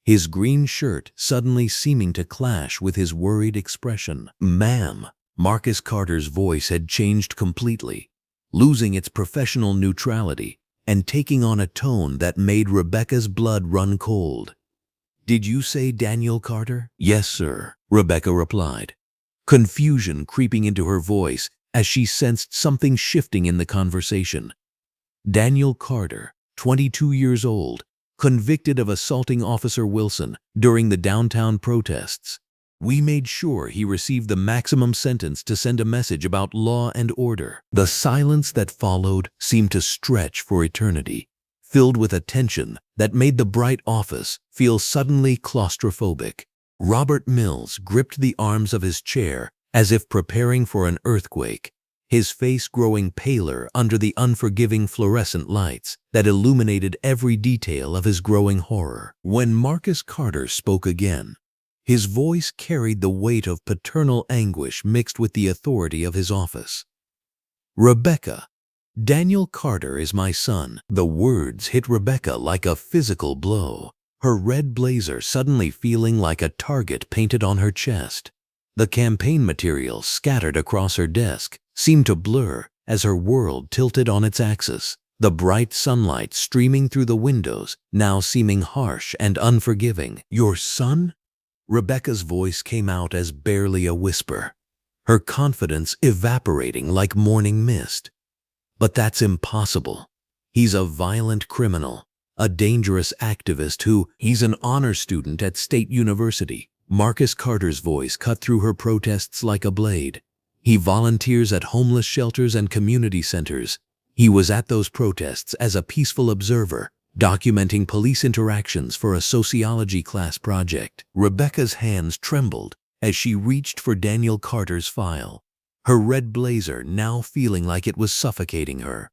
his green shirt suddenly seeming to clash with his worried expression. "Ma'am," Marcus Carter's voice had changed completely, losing its professional neutrality and taking on a tone that made Rebecca's blood run cold. "Did you say Daniel Carter?" "Yes, sir," Rebecca replied, confusion creeping into her voice as she sensed something shifting in the conversation. "Daniel Carter, 22 years old, convicted of assaulting Officer Wilson during the downtown protests. We made sure he received the maximum sentence to send a message about law and order." The silence that followed seemed to stretch for eternity, filled with a tension that made the bright office feel suddenly claustrophobic. Robert Mills gripped the arms of his chair as if preparing for an earthquake, his face growing paler under the unforgiving fluorescent lights that illuminated every detail of his growing horror. When Marcus Carter spoke again, his voice carried the weight of paternal anguish mixed with the authority of his office. "Rebecca, Daniel Carter is my son." The words hit Rebecca like a physical blow, her red blazer suddenly feeling like a target painted on her chest. The campaign materials scattered across her desk seemed to blur as her world tilted on its axis, the bright sunlight streaming through the windows now seeming harsh and unforgiving. "Your son?" Rebecca's voice came out as barely a whisper, her confidence evaporating like morning mist. "But that's impossible. He's a violent criminal, a dangerous activist he's an honor student at State University." Marcus Carter's voice cut through her protests like a blade. "He volunteers at homeless shelters and community centers. He was at those protests as a peaceful observer, documenting police interactions for a sociology class project." Rebecca's hands trembled as she reached for Daniel Carter's file, her red blazer now feeling like it was suffocating her.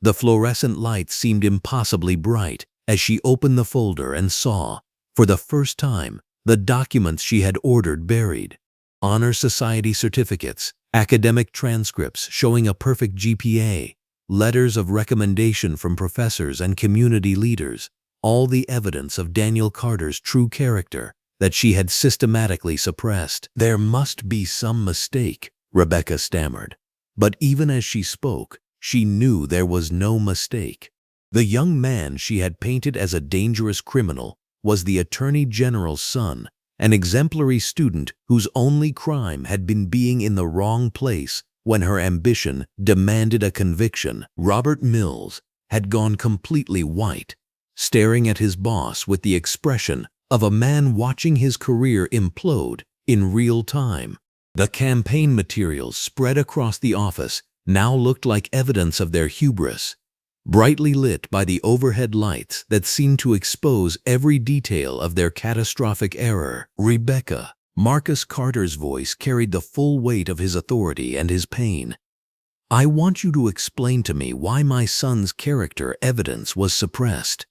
The fluorescent light seemed impossibly bright as she opened the folder and saw, for the first time, the documents she had ordered buried. Honor Society certificates, academic transcripts showing a perfect GPA, letters of recommendation from professors and community leaders, all the evidence of Daniel Carter's true character that she had systematically suppressed. "There must be some mistake," Rebecca stammered. But even as she spoke, she knew there was no mistake. The young man she had painted as a dangerous criminal was the Attorney General's son, an exemplary student whose only crime had been being in the wrong place when her ambition demanded a conviction. Robert Mills had gone completely white, staring at his boss with the expression of a man watching his career implode in real time. The campaign materials spread across the office now looked like evidence of their hubris, brightly lit by the overhead lights that seemed to expose every detail of their catastrophic error. "Rebecca," Marcus Carter's voice carried the full weight of his authority and his pain. "I want you to explain to me why my son's character evidence was suppressed.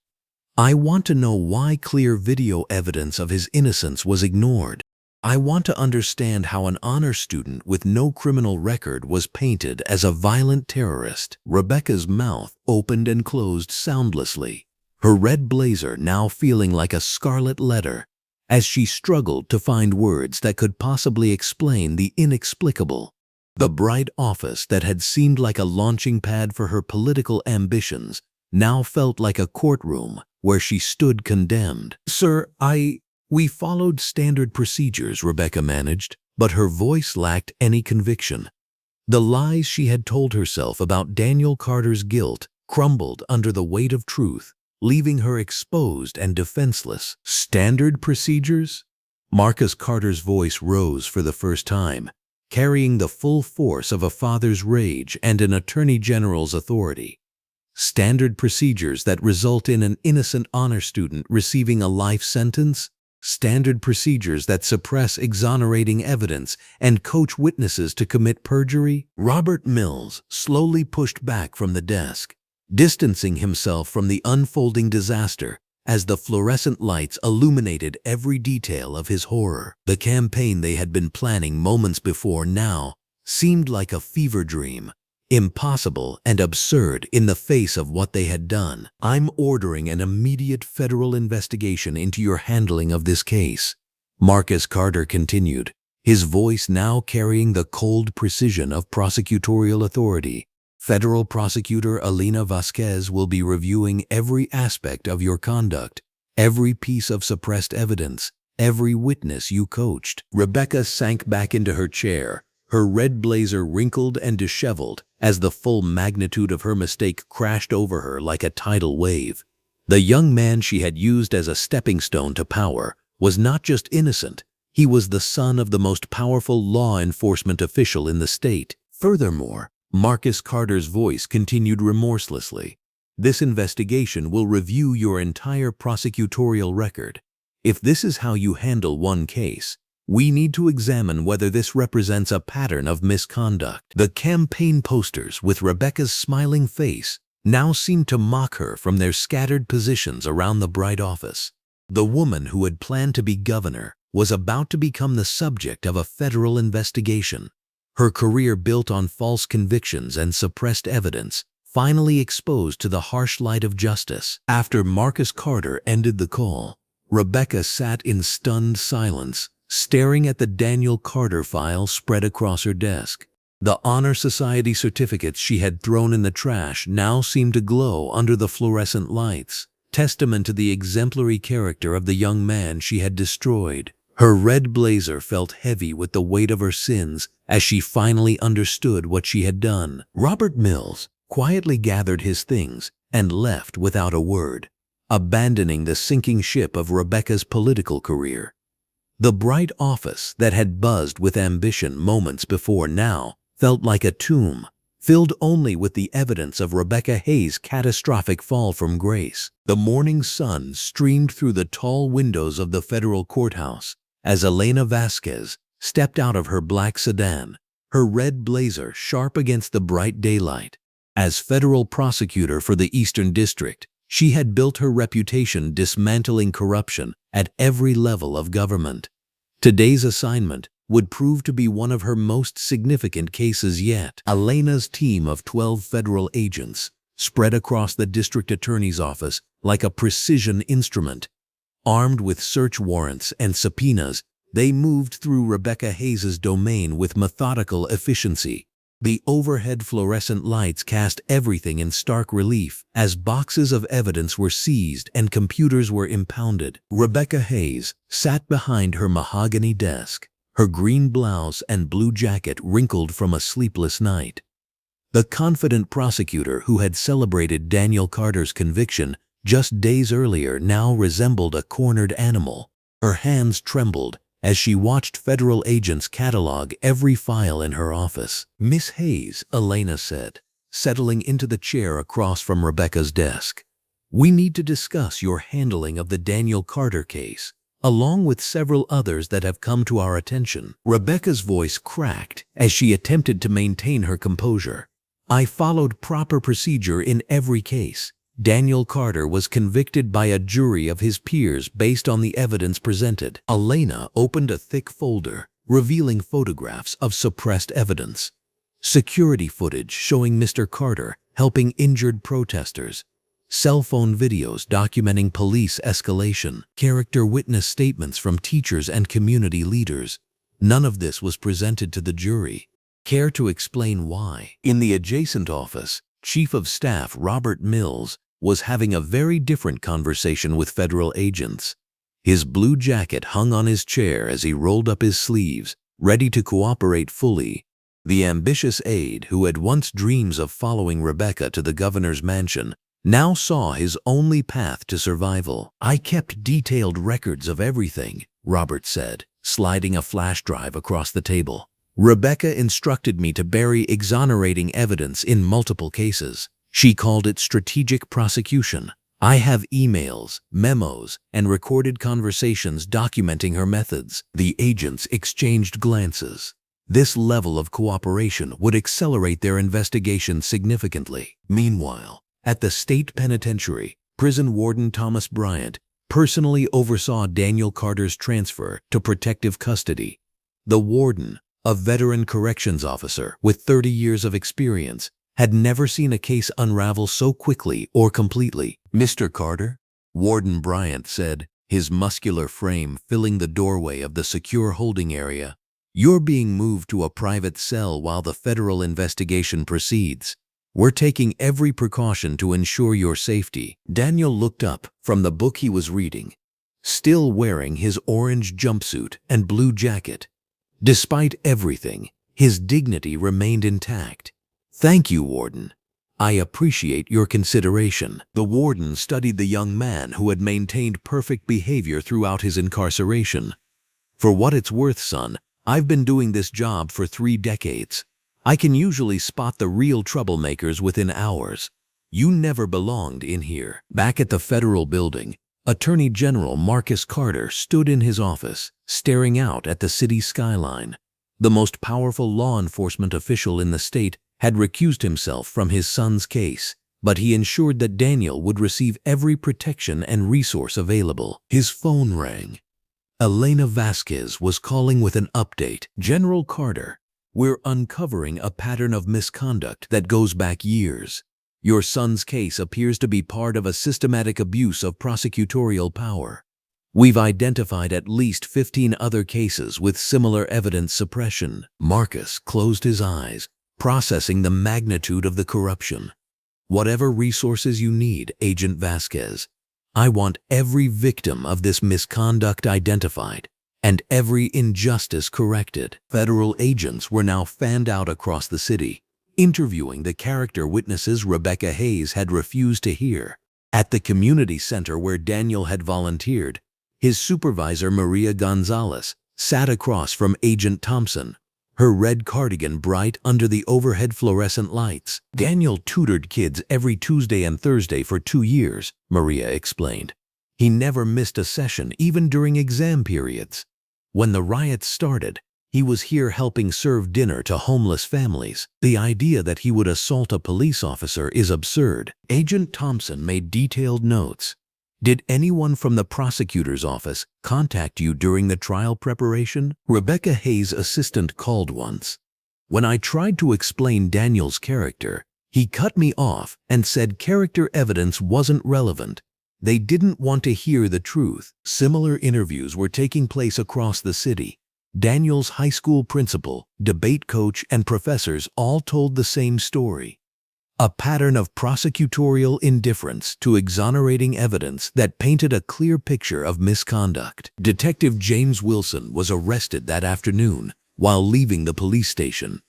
I want to know why clear video evidence of his innocence was ignored. I want to understand how an honor student with no criminal record was painted as a violent terrorist." Rebecca's mouth opened and closed soundlessly, her red blazer now feeling like a scarlet letter, as she struggled to find words that could possibly explain the inexplicable. The bright office that had seemed like a launching pad for her political ambitions now felt like a courtroom where she stood condemned. "Sir, we followed standard procedures," Rebecca managed, but her voice lacked any conviction. The lies she had told herself about Daniel Carter's guilt crumbled under the weight of truth, leaving her exposed and defenseless. "Standard procedures?" Marcus Carter's voice rose for the first time, carrying the full force of a father's rage and an attorney general's authority. "Standard procedures that result in an innocent honor student receiving a life sentence? Standard procedures that suppress exonerating evidence and coach witnesses to commit perjury?" Robert Mills slowly pushed back from the desk, distancing himself from the unfolding disaster as the fluorescent lights illuminated every detail of his horror. The campaign they had been planning moments before now seemed like a fever dream, impossible and absurd in the face of what they had done. "I'm ordering an immediate federal investigation into your handling of this case," Marcus Carter continued, his voice now carrying the cold precision of prosecutorial authority. "Federal Prosecutor Alina Vasquez will be reviewing every aspect of your conduct, every piece of suppressed evidence, every witness you coached." Rebecca sank back into her chair, her red blazer wrinkled and disheveled as the full magnitude of her mistake crashed over her like a tidal wave. The young man she had used as a stepping stone to power was not just innocent, he was the son of the most powerful law enforcement official in the state. Furthermore, Marcus Carter's voice continued remorselessly. This investigation will review your entire prosecutorial record. If this is how you handle one case, we need to examine whether this represents a pattern of misconduct. The campaign posters with Rebecca's smiling face now seemed to mock her from their scattered positions around the bright office. The woman who had planned to be governor was about to become the subject of a federal investigation. Her career built on false convictions and suppressed evidence, finally exposed to the harsh light of justice. After Marcus Carter ended the call, Rebecca sat in stunned silence, staring at the Daniel Carter file spread across her desk. The Honor Society certificates she had thrown in the trash now seemed to glow under the fluorescent lights, testament to the exemplary character of the young man she had destroyed. Her red blazer felt heavy with the weight of her sins as she finally understood what she had done. Robert Mills quietly gathered his things and left without a word, abandoning the sinking ship of Rebecca's political career. The bright office that had buzzed with ambition moments before now felt like a tomb, filled only with the evidence of Rebecca Hayes' catastrophic fall from grace. The morning sun streamed through the tall windows of the federal courthouse as Elena Vasquez stepped out of her black sedan, her red blazer sharp against the bright daylight. As federal prosecutor for the Eastern District, she had built her reputation dismantling corruption at every level of government. Today's assignment would prove to be one of her most significant cases yet. Elena's team of 12 federal agents spread across the district attorney's office like a precision instrument. Armed with search warrants and subpoenas, they moved through Rebecca Hayes' domain with methodical efficiency. The overhead fluorescent lights cast everything in stark relief as boxes of evidence were seized and computers were impounded. Rebecca Hayes sat behind her mahogany desk, her green blouse and blue jacket wrinkled from a sleepless night. The confident prosecutor who had celebrated Daniel Carter's conviction just days earlier now resembled a cornered animal. Her hands trembled as she watched federal agents catalog every file in her office. "Miss Hayes," Elena said, settling into the chair across from Rebecca's desk, "we need to discuss your handling of the Daniel Carter case, along with several others that have come to our attention." Rebecca's voice cracked as she attempted to maintain her composure. "I followed proper procedure in every case. Daniel Carter was convicted by a jury of his peers based on the evidence presented." Elena opened a thick folder, revealing photographs of suppressed evidence. Security footage showing Mr. Carter helping injured protesters. Cell phone videos documenting police escalation. Character witness statements from teachers and community leaders. None of this was presented to the jury. Care to explain why? In the adjacent office, Chief of Staff Robert Mills was having a very different conversation with federal agents. His blue jacket hung on his chair as he rolled up his sleeves, ready to cooperate fully. The ambitious aide, who had once dreams of following Rebecca to the governor's mansion, now saw his only path to survival. "I kept detailed records of everything," Robert said, sliding a flash drive across the table. "Rebecca instructed me to bury exonerating evidence in multiple cases. She called it strategic prosecution. I have emails, memos, and recorded conversations documenting her methods." The agents exchanged glances. This level of cooperation would accelerate their investigation significantly. Meanwhile, at the state penitentiary, prison warden Thomas Bryant personally oversaw Daniel Carter's transfer to protective custody. The warden, a veteran corrections officer with 30 years of experience, had never seen a case unravel so quickly or completely. "Mr. Carter," Warden Bryant said, his muscular frame filling the doorway of the secure holding area, "you're being moved to a private cell while the federal investigation proceeds. We're taking every precaution to ensure your safety." Daniel looked up from the book he was reading, still wearing his orange jumpsuit and blue jacket. Despite everything, his dignity remained intact. "Thank you, Warden. I appreciate your consideration. The warden studied the young man who had maintained perfect behavior throughout his incarceration. For what it's worth, son, I've been doing this job for 3 decades. I can usually spot the real troublemakers within hours. You never belonged in here. Back at the federal building, Attorney General Marcus Carter stood in his office, staring out at the city skyline. The most powerful law enforcement official in the state had recused himself from his son's case, but he ensured that Daniel would receive every protection and resource available. His phone rang. Elena Vasquez was calling with an update. General Carter, we're uncovering a pattern of misconduct that goes back years. Your son's case appears to be part of a systematic abuse of prosecutorial power. We've identified at least 15 other cases with similar evidence suppression. Marcus closed his eyes, processing the magnitude of the corruption. Whatever resources you need, Agent Vasquez, I want every victim of this misconduct identified and every injustice corrected. Federal agents were now fanned out across the city, interviewing the character witnesses Rebecca Hayes had refused to hear. At the community center where Daniel had volunteered, his supervisor Maria Gonzalez sat across from Agent Thompson, her red cardigan bright under the overhead fluorescent lights. Daniel tutored kids every Tuesday and Thursday for 2 years, Maria explained. He never missed a session, even during exam periods. When the riots started, he was here helping serve dinner to homeless families. The idea that he would assault a police officer is absurd. Agent Thompson made detailed notes. Did anyone from the prosecutor's office contact you during the trial preparation? Rebecca Hayes' assistant called once. When I tried to explain Daniel's character, he cut me off and said character evidence wasn't relevant. They didn't want to hear the truth. Similar interviews were taking place across the city. Daniel's high school principal, debate coach, and professors all told the same story. A pattern of prosecutorial indifference to exonerating evidence that painted a clear picture of misconduct. Detective James Wilson was arrested that afternoon while leaving the police station.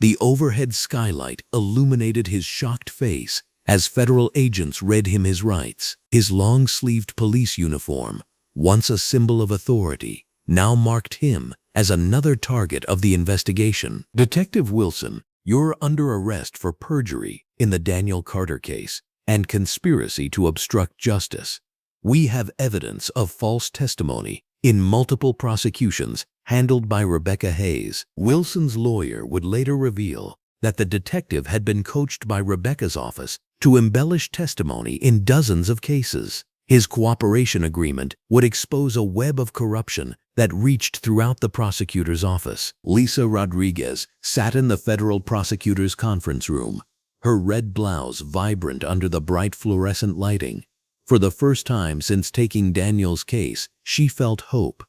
The overhead skylight illuminated his shocked face as federal agents read him his rights. His long-sleeved police uniform, once a symbol of authority, now marked him as another target of the investigation. Detective Wilson, you're under arrest for perjury in the Daniel Carter case and conspiracy to obstruct justice. We have evidence of false testimony in multiple prosecutions handled by Rebecca Hayes. Wilson's lawyer would later reveal that the detective had been coached by Rebecca's office to embellish testimony in dozens of cases. His cooperation agreement would expose a web of corruption that reached throughout the prosecutor's office. Lisa Rodriguez sat in the federal prosecutor's conference room, her red blouse vibrant under the bright fluorescent lighting. For the first time since taking Daniel's case, she felt hope.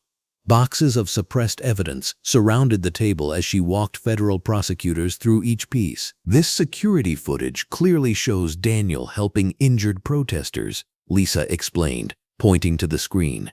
Boxes of suppressed evidence surrounded the table as she walked federal prosecutors through each piece. This security footage clearly shows Daniel helping injured protesters, Lisa explained, pointing to the screen.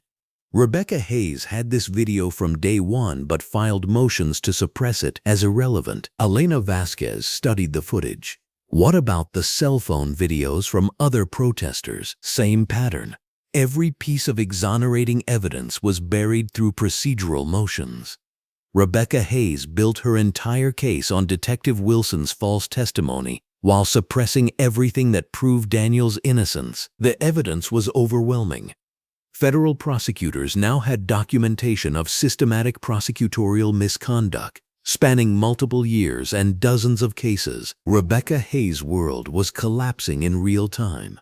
Rebecca Hayes had this video from day one but filed motions to suppress it as irrelevant. Elena Vasquez studied the footage. What about the cell phone videos from other protesters? Same pattern. Every piece of exonerating evidence was buried through procedural motions. Rebecca Hayes built her entire case on Detective Wilson's false testimony while suppressing everything that proved Daniel's innocence. The evidence was overwhelming. Federal prosecutors now had documentation of systematic prosecutorial misconduct, spanning multiple years and dozens of cases. Rebecca Hayes' world was collapsing in real time.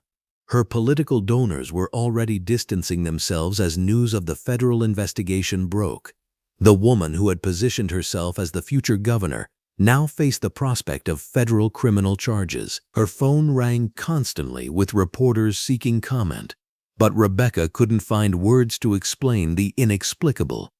Her political donors were already distancing themselves as news of the federal investigation broke. The woman who had positioned herself as the future governor now faced the prospect of federal criminal charges. Her phone rang constantly with reporters seeking comment, but Rebecca couldn't find words to explain the inexplicable.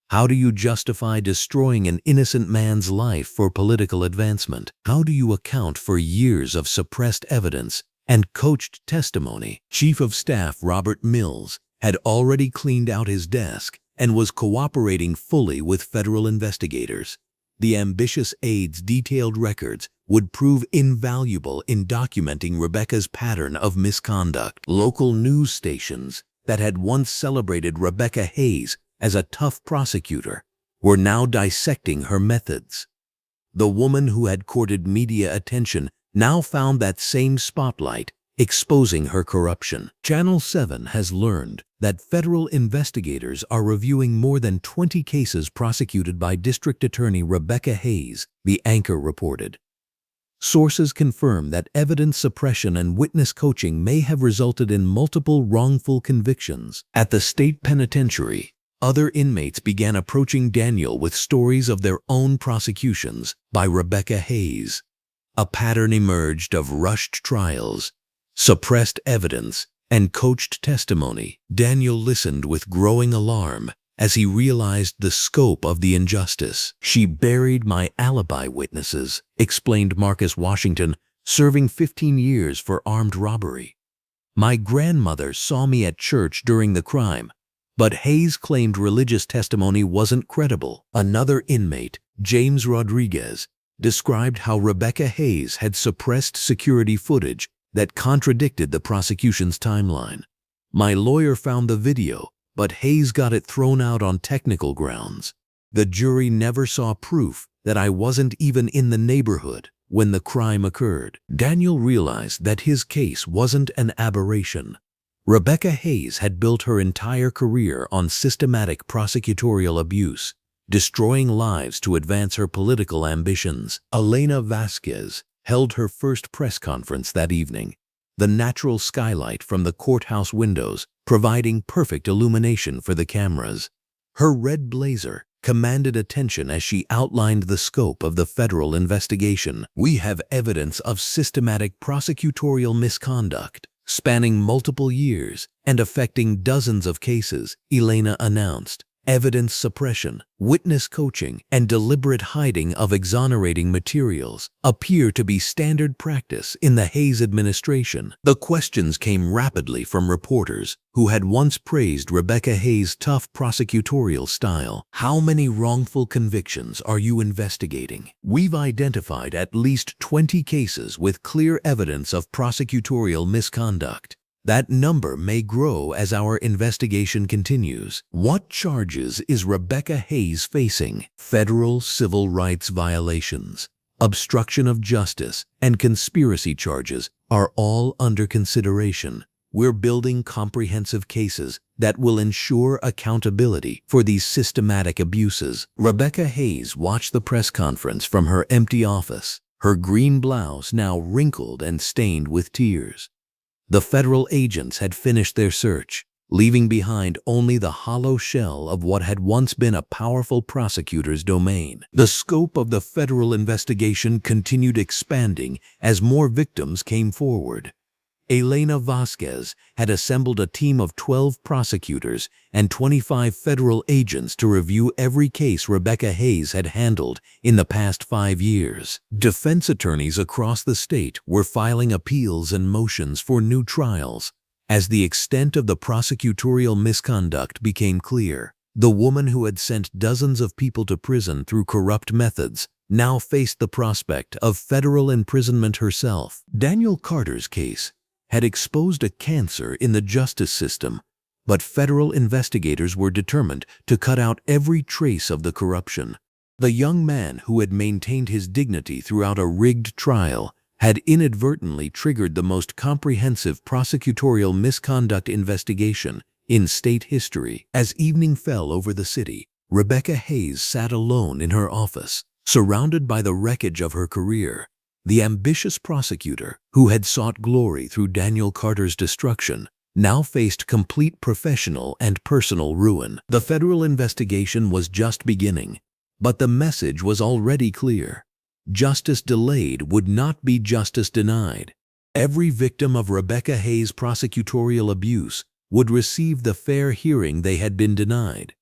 How do you justify destroying an innocent man's life for political advancement? How do you account for years of suppressed evidence and coached testimony? Chief of Staff Robert Mills had already cleaned out his desk and was cooperating fully with federal investigators. The ambitious aide's detailed records would prove invaluable in documenting Rebecca's pattern of misconduct. Local news stations that had once celebrated Rebecca Hayes as a tough prosecutor were now dissecting her methods. The woman who had courted media attention now found that same spotlight, exposing her corruption. Channel 7 has learned that federal investigators are reviewing more than 20 cases prosecuted by District Attorney Rebecca Hayes, the anchor reported. Sources confirm that evidence suppression and witness coaching may have resulted in multiple wrongful convictions. At the state penitentiary, other inmates began approaching Daniel with stories of their own prosecutions by Rebecca Hayes. A pattern emerged of rushed trials, suppressed evidence, and coached testimony. Daniel listened with growing alarm as he realized the scope of the injustice. "She buried my alibi witnesses," explained Marcus Washington, serving 15 years for armed robbery. "My grandmother saw me at church during the crime, but Hayes claimed religious testimony wasn't credible." Another inmate, James Rodriguez, described how Rebecca Hayes had suppressed security footage that contradicted the prosecution's timeline. "My lawyer found the video, but Hayes got it thrown out on technical grounds. The jury never saw proof that I wasn't even in the neighborhood when the crime occurred." Daniel realized that his case wasn't an aberration. Rebecca Hayes had built her entire career on systematic prosecutorial abuse, destroying lives to advance her political ambitions. Elena Vasquez held her first press conference that evening, the natural skylight from the courthouse windows providing perfect illumination for the cameras. Her red blazer commanded attention as she outlined the scope of the federal investigation. "We have evidence of systematic prosecutorial misconduct spanning multiple years and affecting dozens of cases," Elena announced. "Evidence suppression, witness coaching, and deliberate hiding of exonerating materials appear to be standard practice in the Hayes administration." The questions came rapidly from reporters who had once praised Rebecca Hayes' tough prosecutorial style. "How many wrongful convictions are you investigating?" "We've identified at least 20 cases with clear evidence of prosecutorial misconduct. That number may grow as our investigation continues." "What charges is Rebecca Hayes facing?" "Federal civil rights violations, obstruction of justice, and conspiracy charges are all under consideration. We're building comprehensive cases that will ensure accountability for these systematic abuses." Rebecca Hayes watched the press conference from her empty office, her green blouse now wrinkled and stained with tears. The federal agents had finished their search, leaving behind only the hollow shell of what had once been a powerful prosecutor's domain. The scope of the federal investigation continued expanding as more victims came forward. Elena Vasquez had assembled a team of 12 prosecutors and 25 federal agents to review every case Rebecca Hayes had handled in the past 5 years. Defense attorneys across the state were filing appeals and motions for new trials. As the extent of the prosecutorial misconduct became clear, the woman who had sent dozens of people to prison through corrupt methods now faced the prospect of federal imprisonment herself. Daniel Carter's case had exposed a cancer in the justice system, but federal investigators were determined to cut out every trace of the corruption. The young man who had maintained his dignity throughout a rigged trial had inadvertently triggered the most comprehensive prosecutorial misconduct investigation in state history. As evening fell over the city, Rebecca Hayes sat alone in her office, surrounded by the wreckage of her career. The ambitious prosecutor, who had sought glory through Daniel Carter's destruction, now faced complete professional and personal ruin. The federal investigation was just beginning, but the message was already clear. Justice delayed would not be justice denied. Every victim of Rebecca Hayes' prosecutorial abuse would receive the fair hearing they had been denied,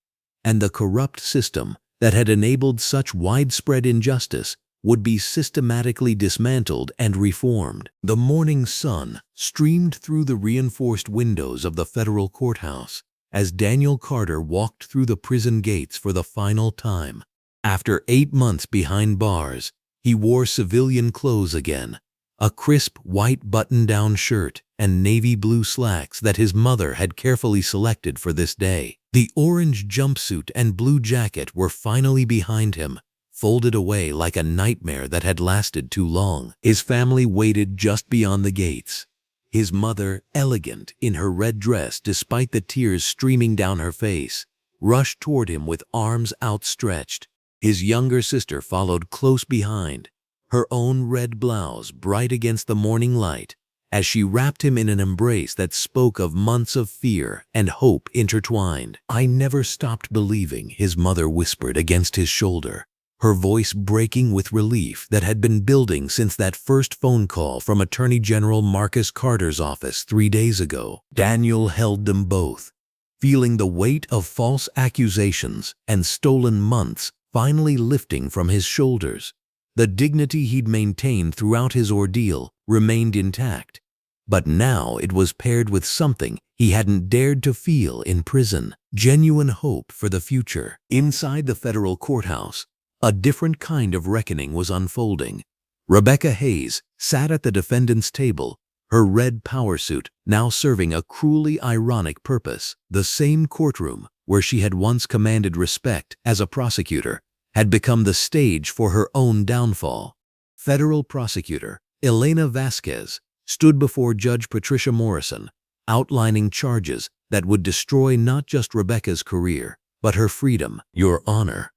and the corrupt system that had enabled such widespread injustice would be systematically dismantled and reformed. The morning sun streamed through the reinforced windows of the federal courthouse as Daniel Carter walked through the prison gates for the final time. After 8 months behind bars, He wore civilian clothes again, a crisp white button-down shirt and navy blue slacks that his mother had carefully selected for this day. The orange jumpsuit and blue jacket were finally behind him, folded away like a nightmare that had lasted too long. His family waited just beyond the gates. His mother, elegant in her red dress despite the tears streaming down her face, rushed toward him with arms outstretched. His younger sister followed close behind, her own red blouse bright against the morning light, as she wrapped him in an embrace that spoke of months of fear and hope intertwined. "I never stopped believing," his mother whispered against his shoulder, her voice breaking with relief that had been building since that first phone call from Attorney General Marcus Carter's office 3 days ago. Daniel held them both, feeling the weight of false accusations and stolen months finally lifting from his shoulders. The dignity he'd maintained throughout his ordeal remained intact, but now it was paired with something he hadn't dared to feel in prison: genuine hope for the future. Inside the federal courthouse, a different kind of reckoning was unfolding. Rebecca Hayes sat at the defendant's table, her red power suit now serving a cruelly ironic purpose. The same courtroom where she had once commanded respect as a prosecutor had become the stage for her own downfall. Federal Prosecutor Elena Vasquez stood before Judge Patricia Morrison, outlining charges that would destroy not just Rebecca's career, but her freedom. "Your Honor,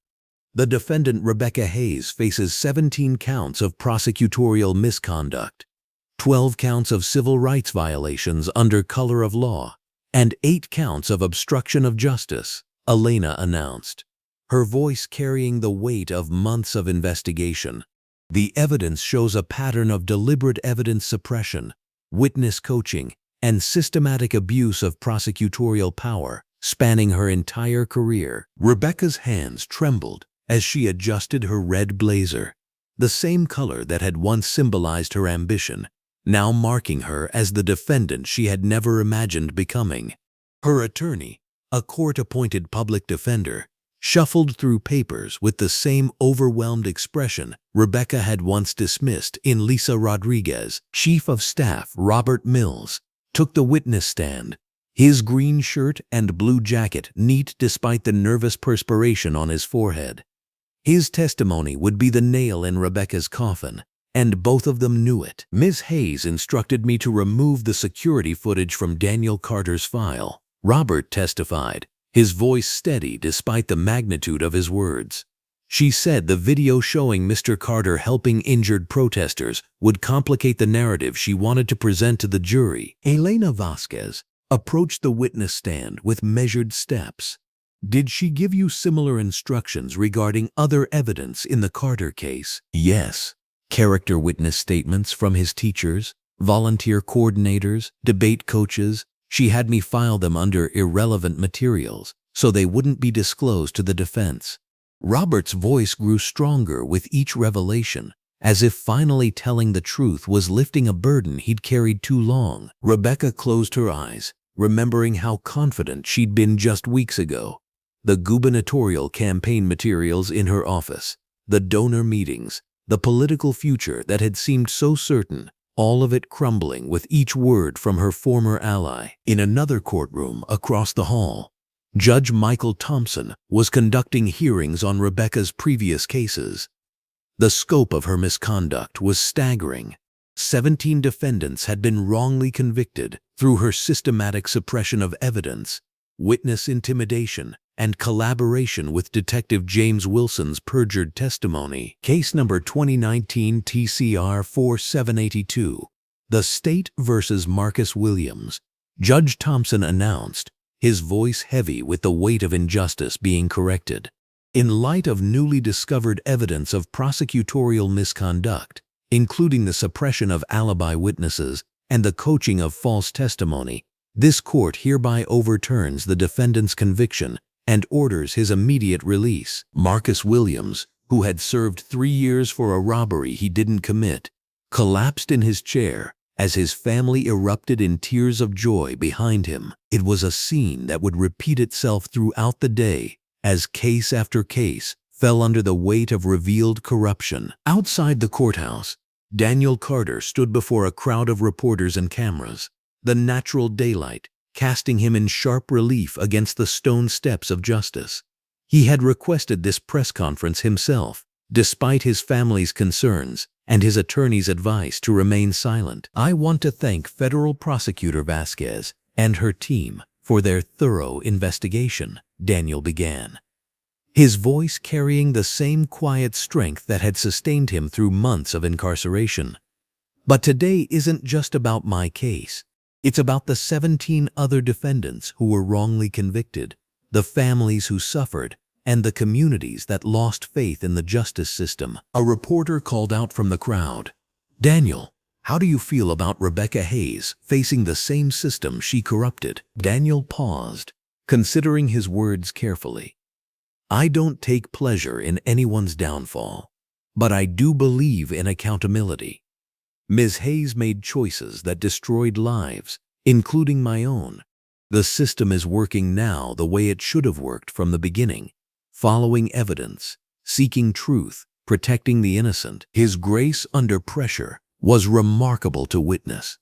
the defendant Rebecca Hayes faces 17 counts of prosecutorial misconduct, 12 counts of civil rights violations under color of law, and 8 counts of obstruction of justice," Elena announced, her voice carrying the weight of months of investigation. "The evidence shows a pattern of deliberate evidence suppression, witness coaching, and systematic abuse of prosecutorial power spanning her entire career." Rebecca's hands trembled as she adjusted her red blazer, the same color that had once symbolized her ambition, now marking her as the defendant she had never imagined becoming. Her attorney, a court-appointed public defender, shuffled through papers with the same overwhelmed expression Rebecca had once dismissed in Lisa Rodriguez. Chief of Staff Robert Mills took the witness stand, his green shirt and blue jacket neat despite the nervous perspiration on his forehead. His testimony would be the nail in Rebecca's coffin, and both of them knew it. "Ms. Hayes instructed me to remove the security footage from Daniel Carter's file," Robert testified, his voice steady despite the magnitude of his words. "She said the video showing Mr. Carter helping injured protesters would complicate the narrative she wanted to present to the jury." Elena Vasquez approached the witness stand with measured steps. "Did she give you similar instructions regarding other evidence in the Carter case?" "Yes. Character witness statements from his teachers, volunteer coordinators, debate coaches. She had me file them under irrelevant materials so they wouldn't be disclosed to the defense." Robert's voice grew stronger with each revelation, as if finally telling the truth was lifting a burden he'd carried too long. Rebecca closed her eyes, remembering how confident she'd been just weeks ago. The gubernatorial campaign materials in her office, the donor meetings, the political future that had seemed so certain, all of it crumbling with each word from her former ally. In another courtroom across the hall, Judge Michael Thompson was conducting hearings on Rebecca's previous cases. The scope of her misconduct was staggering. 17 defendants had been wrongly convicted through her systematic suppression of evidence, witness intimidation, and collaboration with Detective James Wilson's perjured testimony. Case number 2019 TCR 4782, The State versus Marcus Williams, Judge Thompson announced, his voice heavy with the weight of injustice being corrected. In light of newly discovered evidence of prosecutorial misconduct, including the suppression of alibi witnesses and the coaching of false testimony, this court hereby overturns the defendant's conviction and orders his immediate release. Marcus Williams, who had served 3 years for a robbery he didn't commit, collapsed in his chair as his family erupted in tears of joy behind him. It was a scene that would repeat itself throughout the day as case after case fell under the weight of revealed corruption. Outside the courthouse, Daniel Carter stood before a crowd of reporters and cameras, the natural daylight casting him in sharp relief against the stone steps of justice. He had requested this press conference himself, despite his family's concerns and his attorney's advice to remain silent. "I want to thank Federal Prosecutor Vasquez and her team for their thorough investigation," Daniel began, his voice carrying the same quiet strength that had sustained him through months of incarceration. "But today isn't just about my case. It's about the 17 other defendants who were wrongly convicted, the families who suffered, and the communities that lost faith in the justice system." A reporter called out from the crowd, "Daniel, how do you feel about Rebecca Hayes facing the same system she corrupted?" Daniel paused, considering his words carefully. "I don't take pleasure in anyone's downfall, but I do believe in accountability. Ms. Hayes made choices that destroyed lives, including my own. The system is working now the way it should have worked from the beginning, following evidence, seeking truth, protecting the innocent." His grace under pressure was remarkable to witness.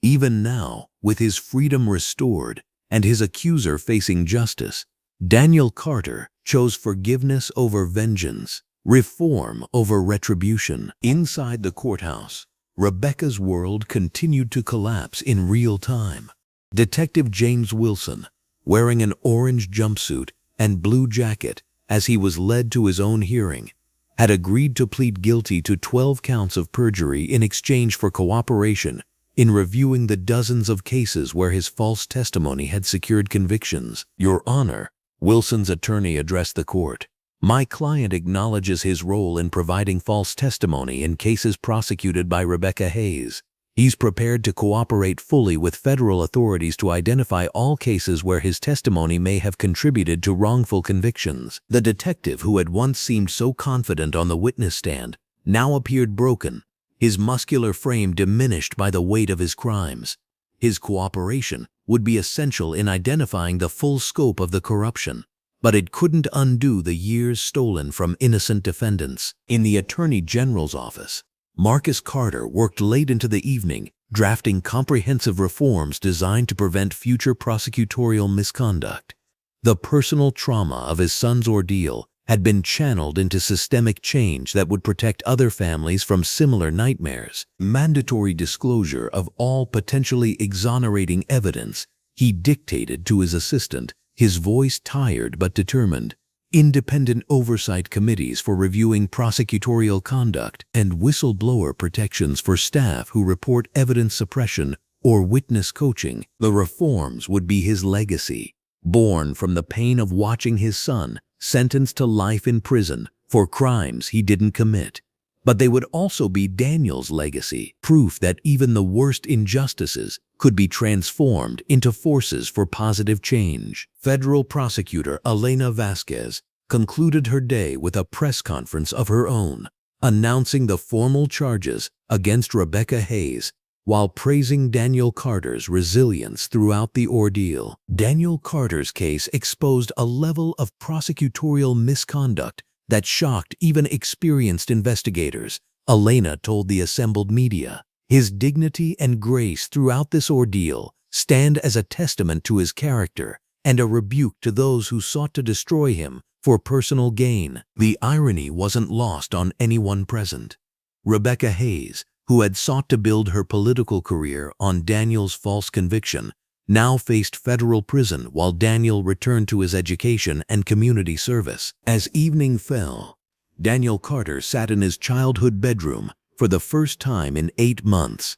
Even now, with his freedom restored and his accuser facing justice, Daniel Carter chose forgiveness over vengeance, reform over retribution. Inside the courthouse, Rebecca's world continued to collapse in real time. Detective James Wilson, wearing an orange jumpsuit and blue jacket as he was led to his own hearing, had agreed to plead guilty to 12 counts of perjury in exchange for cooperation in reviewing the dozens of cases where his false testimony had secured convictions. "Your Honor," Wilson's attorney addressed the court, "my client acknowledges his role in providing false testimony in cases prosecuted by Rebecca Hayes. He's prepared to cooperate fully with federal authorities to identify all cases where his testimony may have contributed to wrongful convictions." The detective, who had once seemed so confident on the witness stand, now appeared broken, his muscular frame diminished by the weight of his crimes. His cooperation would be essential in identifying the full scope of the corruption, but it couldn't undo the years stolen from innocent defendants. In the Attorney General's office, Marcus Carter worked late into the evening, drafting comprehensive reforms designed to prevent future prosecutorial misconduct. The personal trauma of his son's ordeal had been channeled into systemic change that would protect other families from similar nightmares. Mandatory disclosure of all potentially exonerating evidence, he dictated to his assistant, his voice tired but determined. Independent oversight committees for reviewing prosecutorial conduct, and whistleblower protections for staff who report evidence suppression or witness coaching. The reforms would be his legacy, born from the pain of watching his son sentenced to life in prison for crimes he didn't commit. But they would also be Daniel's legacy, proof that even the worst injustices could be transformed into forces for positive change. Federal Prosecutor Elena Vasquez concluded her day with a press conference of her own, announcing the formal charges against Rebecca Hayes while praising Daniel Carter's resilience throughout the ordeal. Daniel Carter's case exposed a level of prosecutorial misconduct that shocked even experienced investigators, Elena told the assembled media. His dignity and grace throughout this ordeal stand as a testament to his character and a rebuke to those who sought to destroy him for personal gain. The irony wasn't lost on anyone present. Rebecca Hayes, who had sought to build her political career on Daniel's false conviction, now faced federal prison while Daniel returned to his education and community service. As evening fell, Daniel Carter sat in his childhood bedroom for the first time in 8 months,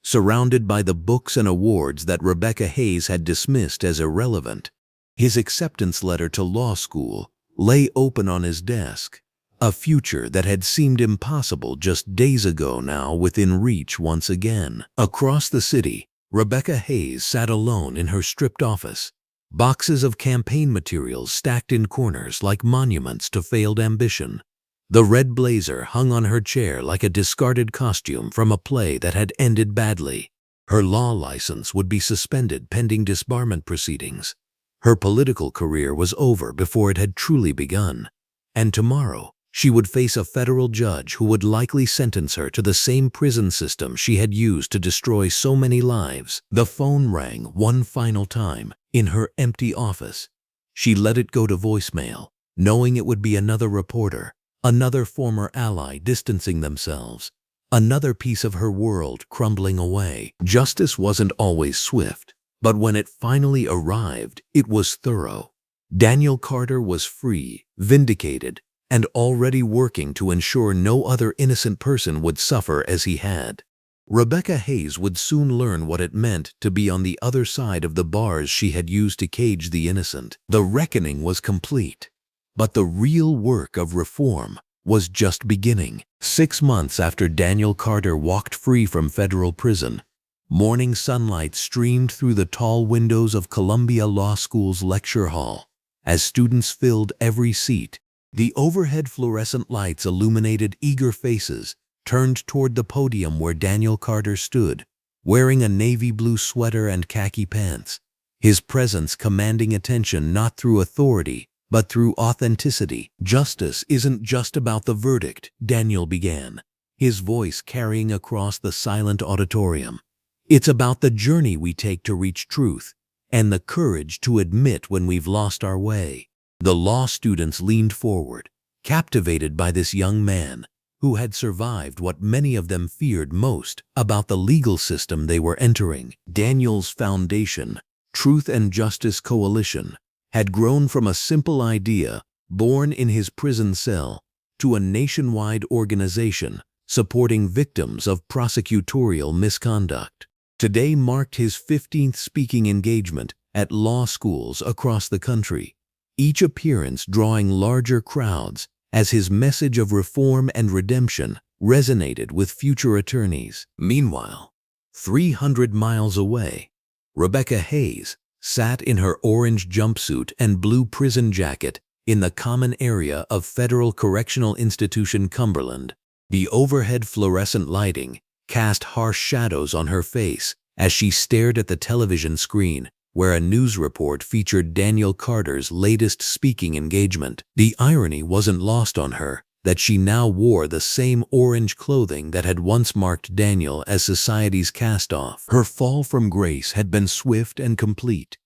surrounded by the books and awards that Rebecca Hayes had dismissed as irrelevant. His acceptance letter to law school lay open on his desk, a future that had seemed impossible just days ago now within reach once again. Across the city, Rebecca Hayes sat alone in her stripped office, boxes of campaign materials stacked in corners like monuments to failed ambition. The red blazer hung on her chair like a discarded costume from a play that had ended badly. Her law license would be suspended pending disbarment proceedings. Her political career was over before it had truly begun. And tomorrow, she would face a federal judge who would likely sentence her to the same prison system she had used to destroy so many lives. The phone rang one final time in her empty office. She let it go to voicemail, knowing it would be another reporter, another former ally distancing themselves, another piece of her world crumbling away. Justice wasn't always swift, but when it finally arrived, it was thorough. Daniel Carter was free, vindicated, and already working to ensure no other innocent person would suffer as he had. Rebecca Hayes would soon learn what it meant to be on the other side of the bars she had used to cage the innocent. The reckoning was complete, but the real work of reform was just beginning. 6 months after Daniel Carter walked free from federal prison, morning sunlight streamed through the tall windows of Columbia Law School's lecture hall. As students filled every seat, the overhead fluorescent lights illuminated eager faces turned toward the podium where Daniel Carter stood, wearing a navy blue sweater and khaki pants, his presence commanding attention not through authority, but through authenticity. "Justice isn't just about the verdict," Daniel began, his voice carrying across the silent auditorium. "It's about the journey we take to reach truth, and the courage to admit when we've lost our way." The law students leaned forward, captivated by this young man, who had survived what many of them feared most about the legal system they were entering. Daniel's foundation, Truth and Justice Coalition, had grown from a simple idea born in his prison cell to a nationwide organization supporting victims of prosecutorial misconduct. Today marked his 15th speaking engagement at law schools across the country, each appearance drawing larger crowds as his message of reform and redemption resonated with future attorneys. Meanwhile, 300 miles away, Rebecca Hayes sat in her orange jumpsuit and blue prison jacket in the common area of Federal Correctional Institution Cumberland. The overhead fluorescent lighting cast harsh shadows on her face as she stared at the television screen where a news report featured Daniel Carter's latest speaking engagement. The irony wasn't lost on her that she now wore the same orange clothing that had once marked Daniel as society's cast-off. Her fall from grace had been swift and complete.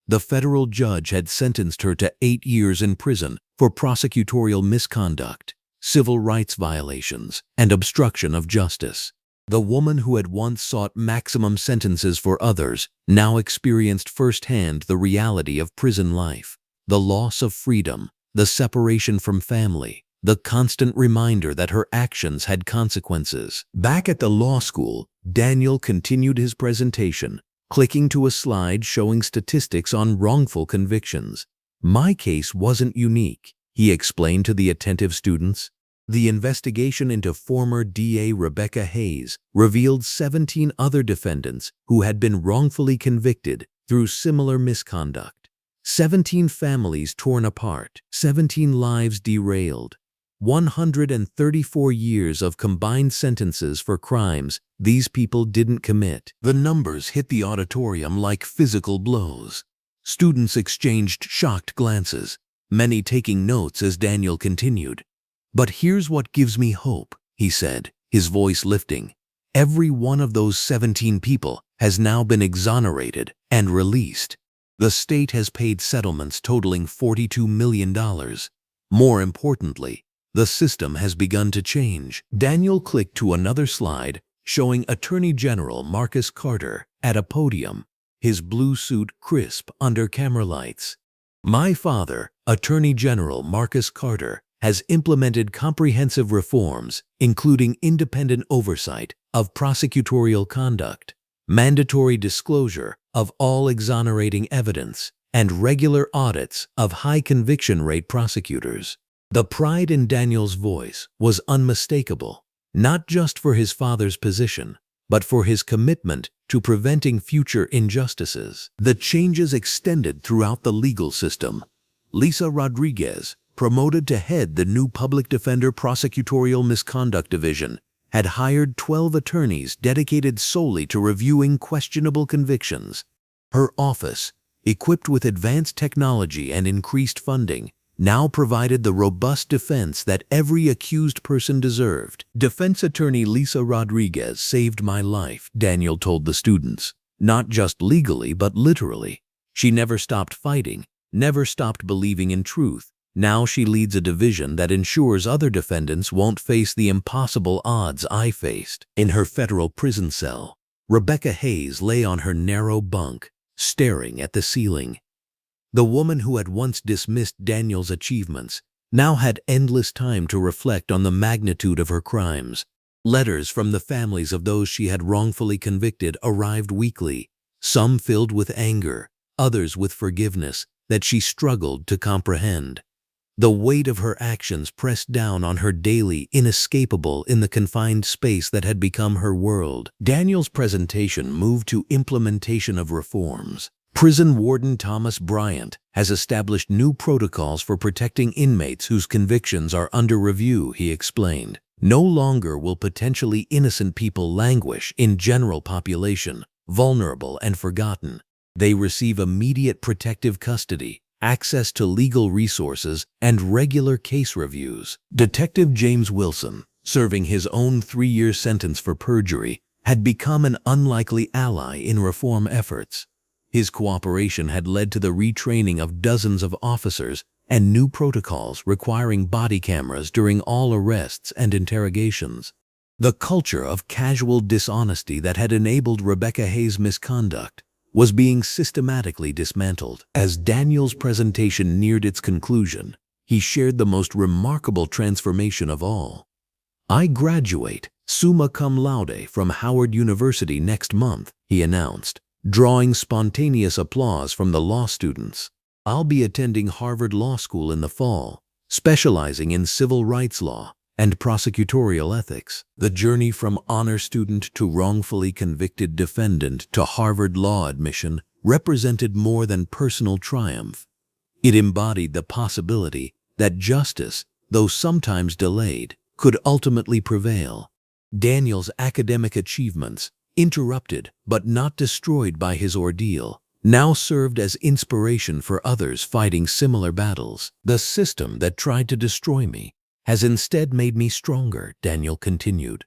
The federal judge had sentenced her to 8 years in prison for prosecutorial misconduct, civil rights violations, and obstruction of justice. The woman who had once sought maximum sentences for others now experienced firsthand the reality of prison life, the loss of freedom, the separation from family, the constant reminder that her actions had consequences. Back at the law school, Daniel continued his presentation, clicking to a slide showing statistics on wrongful convictions. "My case wasn't unique," he explained to the attentive students. The investigation into former DA Rebecca Hayes revealed 17 other defendants who had been wrongfully convicted through similar misconduct. 17 families torn apart, 17 lives derailed, 134 years of combined sentences for crimes these people didn't commit. The numbers hit the auditorium like physical blows. Students exchanged shocked glances, many taking notes as Daniel continued. "But here's what gives me hope," he said, his voice lifting. "Every one of those 17 people has now been exonerated and released. The state has paid settlements totaling $42 million. More importantly, the system has begun to change." Daniel clicked to another slide showing Attorney General Marcus Carter at a podium, his blue suit crisp under camera lights. "My father, Attorney General Marcus Carter, has implemented comprehensive reforms, including independent oversight of prosecutorial conduct, mandatory disclosure of all exonerating evidence, and regular audits of high conviction rate prosecutors." The pride in Daniel's voice was unmistakable, not just for his father's position, but for his commitment to preventing future injustices. The changes extended throughout the legal system. Lisa Rodriguez, promoted to head the new Public Defender Prosecutorial Misconduct Division, had hired 12 attorneys dedicated solely to reviewing questionable convictions. Her office, equipped with advanced technology and increased funding, now provided the robust defense that every accused person deserved. Defense attorney Lisa Rodriguez saved my life, Daniel told the students. Not just legally, but literally. She never stopped fighting, never stopped believing in truth. Now she leads a division that ensures other defendants won't face the impossible odds I faced. In her federal prison cell, Rebecca Hayes lay on her narrow bunk, staring at the ceiling. The woman who had once dismissed Daniel's achievements now had endless time to reflect on the magnitude of her crimes. Letters from the families of those she had wrongfully convicted arrived weekly, some filled with anger, others with forgiveness that she struggled to comprehend. The weight of her actions pressed down on her daily, inescapable in the confined space that had become her world. Daniel's presentation moved to implementation of reforms. Prison Warden Thomas Bryant has established new protocols for protecting inmates whose convictions are under review, he explained. No longer will potentially innocent people languish in general population, vulnerable and forgotten. They receive immediate protective custody, access to legal resources, and regular case reviews. Detective James Wilson, serving his own 3-year sentence for perjury, had become an unlikely ally in reform efforts. His cooperation had led to the retraining of dozens of officers and new protocols requiring body cameras during all arrests and interrogations. The culture of casual dishonesty that had enabled Rebecca Hayes' misconduct was being systematically dismantled. As Daniel's presentation neared its conclusion, he shared the most remarkable transformation of all. "I graduate summa cum laude from Howard University next month," he announced, drawing spontaneous applause from the law students. "I'll be attending Harvard Law School in the fall, specializing in civil rights law and prosecutorial ethics." The journey from honor student to wrongfully convicted defendant to Harvard law admission represented more than personal triumph. It embodied the possibility that justice, though sometimes delayed, could ultimately prevail. Daniel's academic achievements, interrupted but not destroyed by his ordeal, now served as inspiration for others fighting similar battles. "The system that tried to destroy me has instead made me stronger," Daniel continued.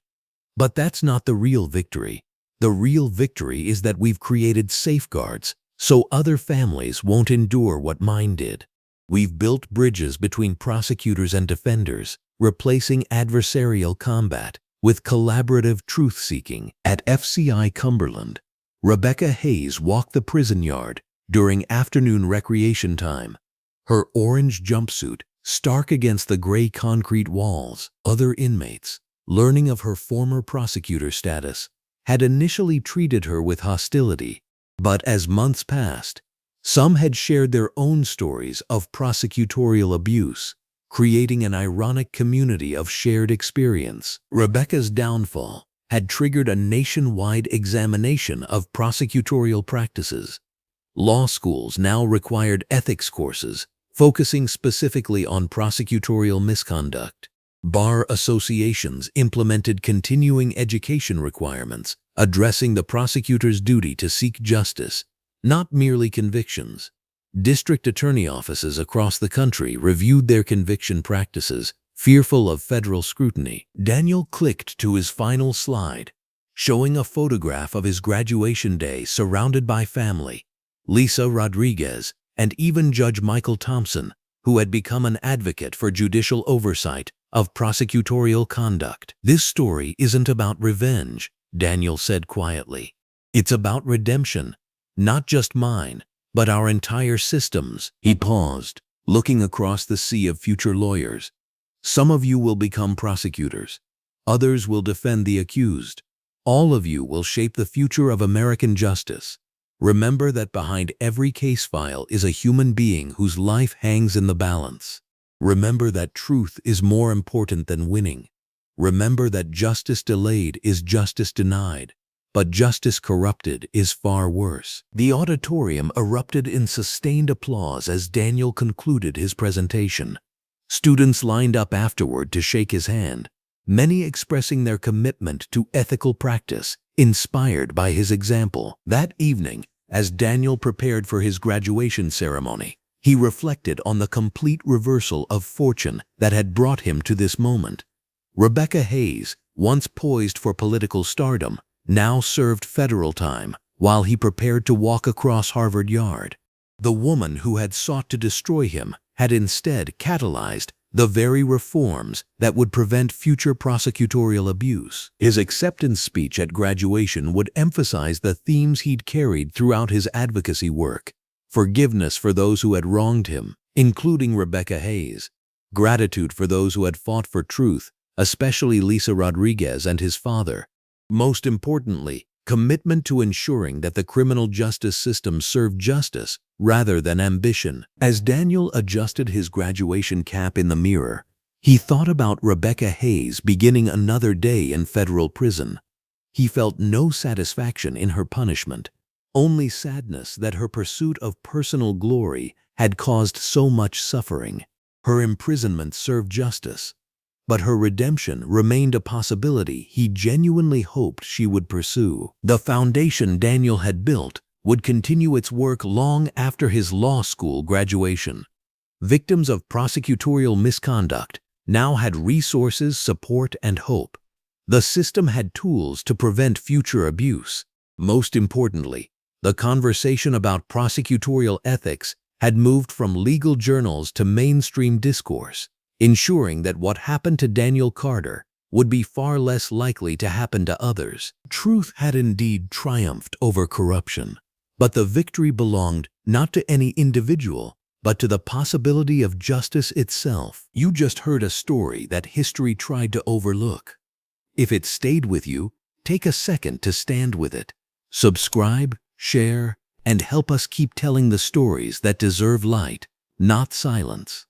"But that's not the real victory. The real victory is that we've created safeguards so other families won't endure what mine did. We've built bridges between prosecutors and defenders, replacing adversarial combat with collaborative truth-seeking." At FCI Cumberland, Rebecca Hayes walked the prison yard during afternoon recreation time. Her orange jumpsuit stark against the gray concrete walls. Other inmates, learning of her former prosecutor status, had initially treated her with hostility, but as months passed, some had shared their own stories of prosecutorial abuse, creating an ironic community of shared experience. Rebecca's downfall had triggered a nationwide examination of prosecutorial practices. Law schools now required ethics courses, focusing specifically on prosecutorial misconduct. Bar associations implemented continuing education requirements, addressing the prosecutor's duty to seek justice, not merely convictions. District attorney offices across the country reviewed their conviction practices, fearful of federal scrutiny. Daniel clicked to his final slide, showing a photograph of his graduation day surrounded by family, Lisa Rodriguez, and even Judge Michael Thompson, who had become an advocate for judicial oversight of prosecutorial conduct. "This story isn't about revenge," Daniel said quietly. "It's about redemption, not just mine, but our entire system's." He paused, looking across the sea of future lawyers. "Some of you will become prosecutors. Others will defend the accused. All of you will shape the future of American justice. Remember that behind every case file is a human being whose life hangs in the balance. Remember that truth is more important than winning. Remember that justice delayed is justice denied, but justice corrupted is far worse." The auditorium erupted in sustained applause as Daniel concluded his presentation. Students lined up afterward to shake his hand, many expressing their commitment to ethical practice, inspired by his example. That evening, as Daniel prepared for his graduation ceremony, He reflected on the complete reversal of fortune that had brought him to this moment. Rebecca Hayes, once poised for political stardom, now served federal time while he prepared to walk across Harvard Yard. The woman who had sought to destroy him had instead catalyzed the very reforms that would prevent future prosecutorial abuse. His acceptance speech at graduation would emphasize the themes he'd carried throughout his advocacy work: forgiveness for those who had wronged him, including Rebecca Hayes; gratitude for those who had fought for truth, especially Lisa Rodriguez and his father; most importantly, commitment to ensuring that the criminal justice system served justice rather than ambition. As Daniel adjusted his graduation cap in the mirror, he thought about Rebecca Hayes beginning another day in federal prison. He felt no satisfaction in her punishment, only sadness that her pursuit of personal glory had caused so much suffering. Her imprisonment served justice, but her redemption remained a possibility he genuinely hoped she would pursue. The foundation Daniel had built would continue its work long after his law school graduation. Victims of prosecutorial misconduct now had resources, support, and hope. The system had tools to prevent future abuse. Most importantly, the conversation about prosecutorial ethics had moved from legal journals to mainstream discourse, ensuring that what happened to Daniel Carter would be far less likely to happen to others. Truth had indeed triumphed over corruption, but the victory belonged not to any individual, but to the possibility of justice itself. You just heard a story that history tried to overlook. If it stayed with you, take a second to stand with it. Subscribe, share, and help us keep telling the stories that deserve light, not silence.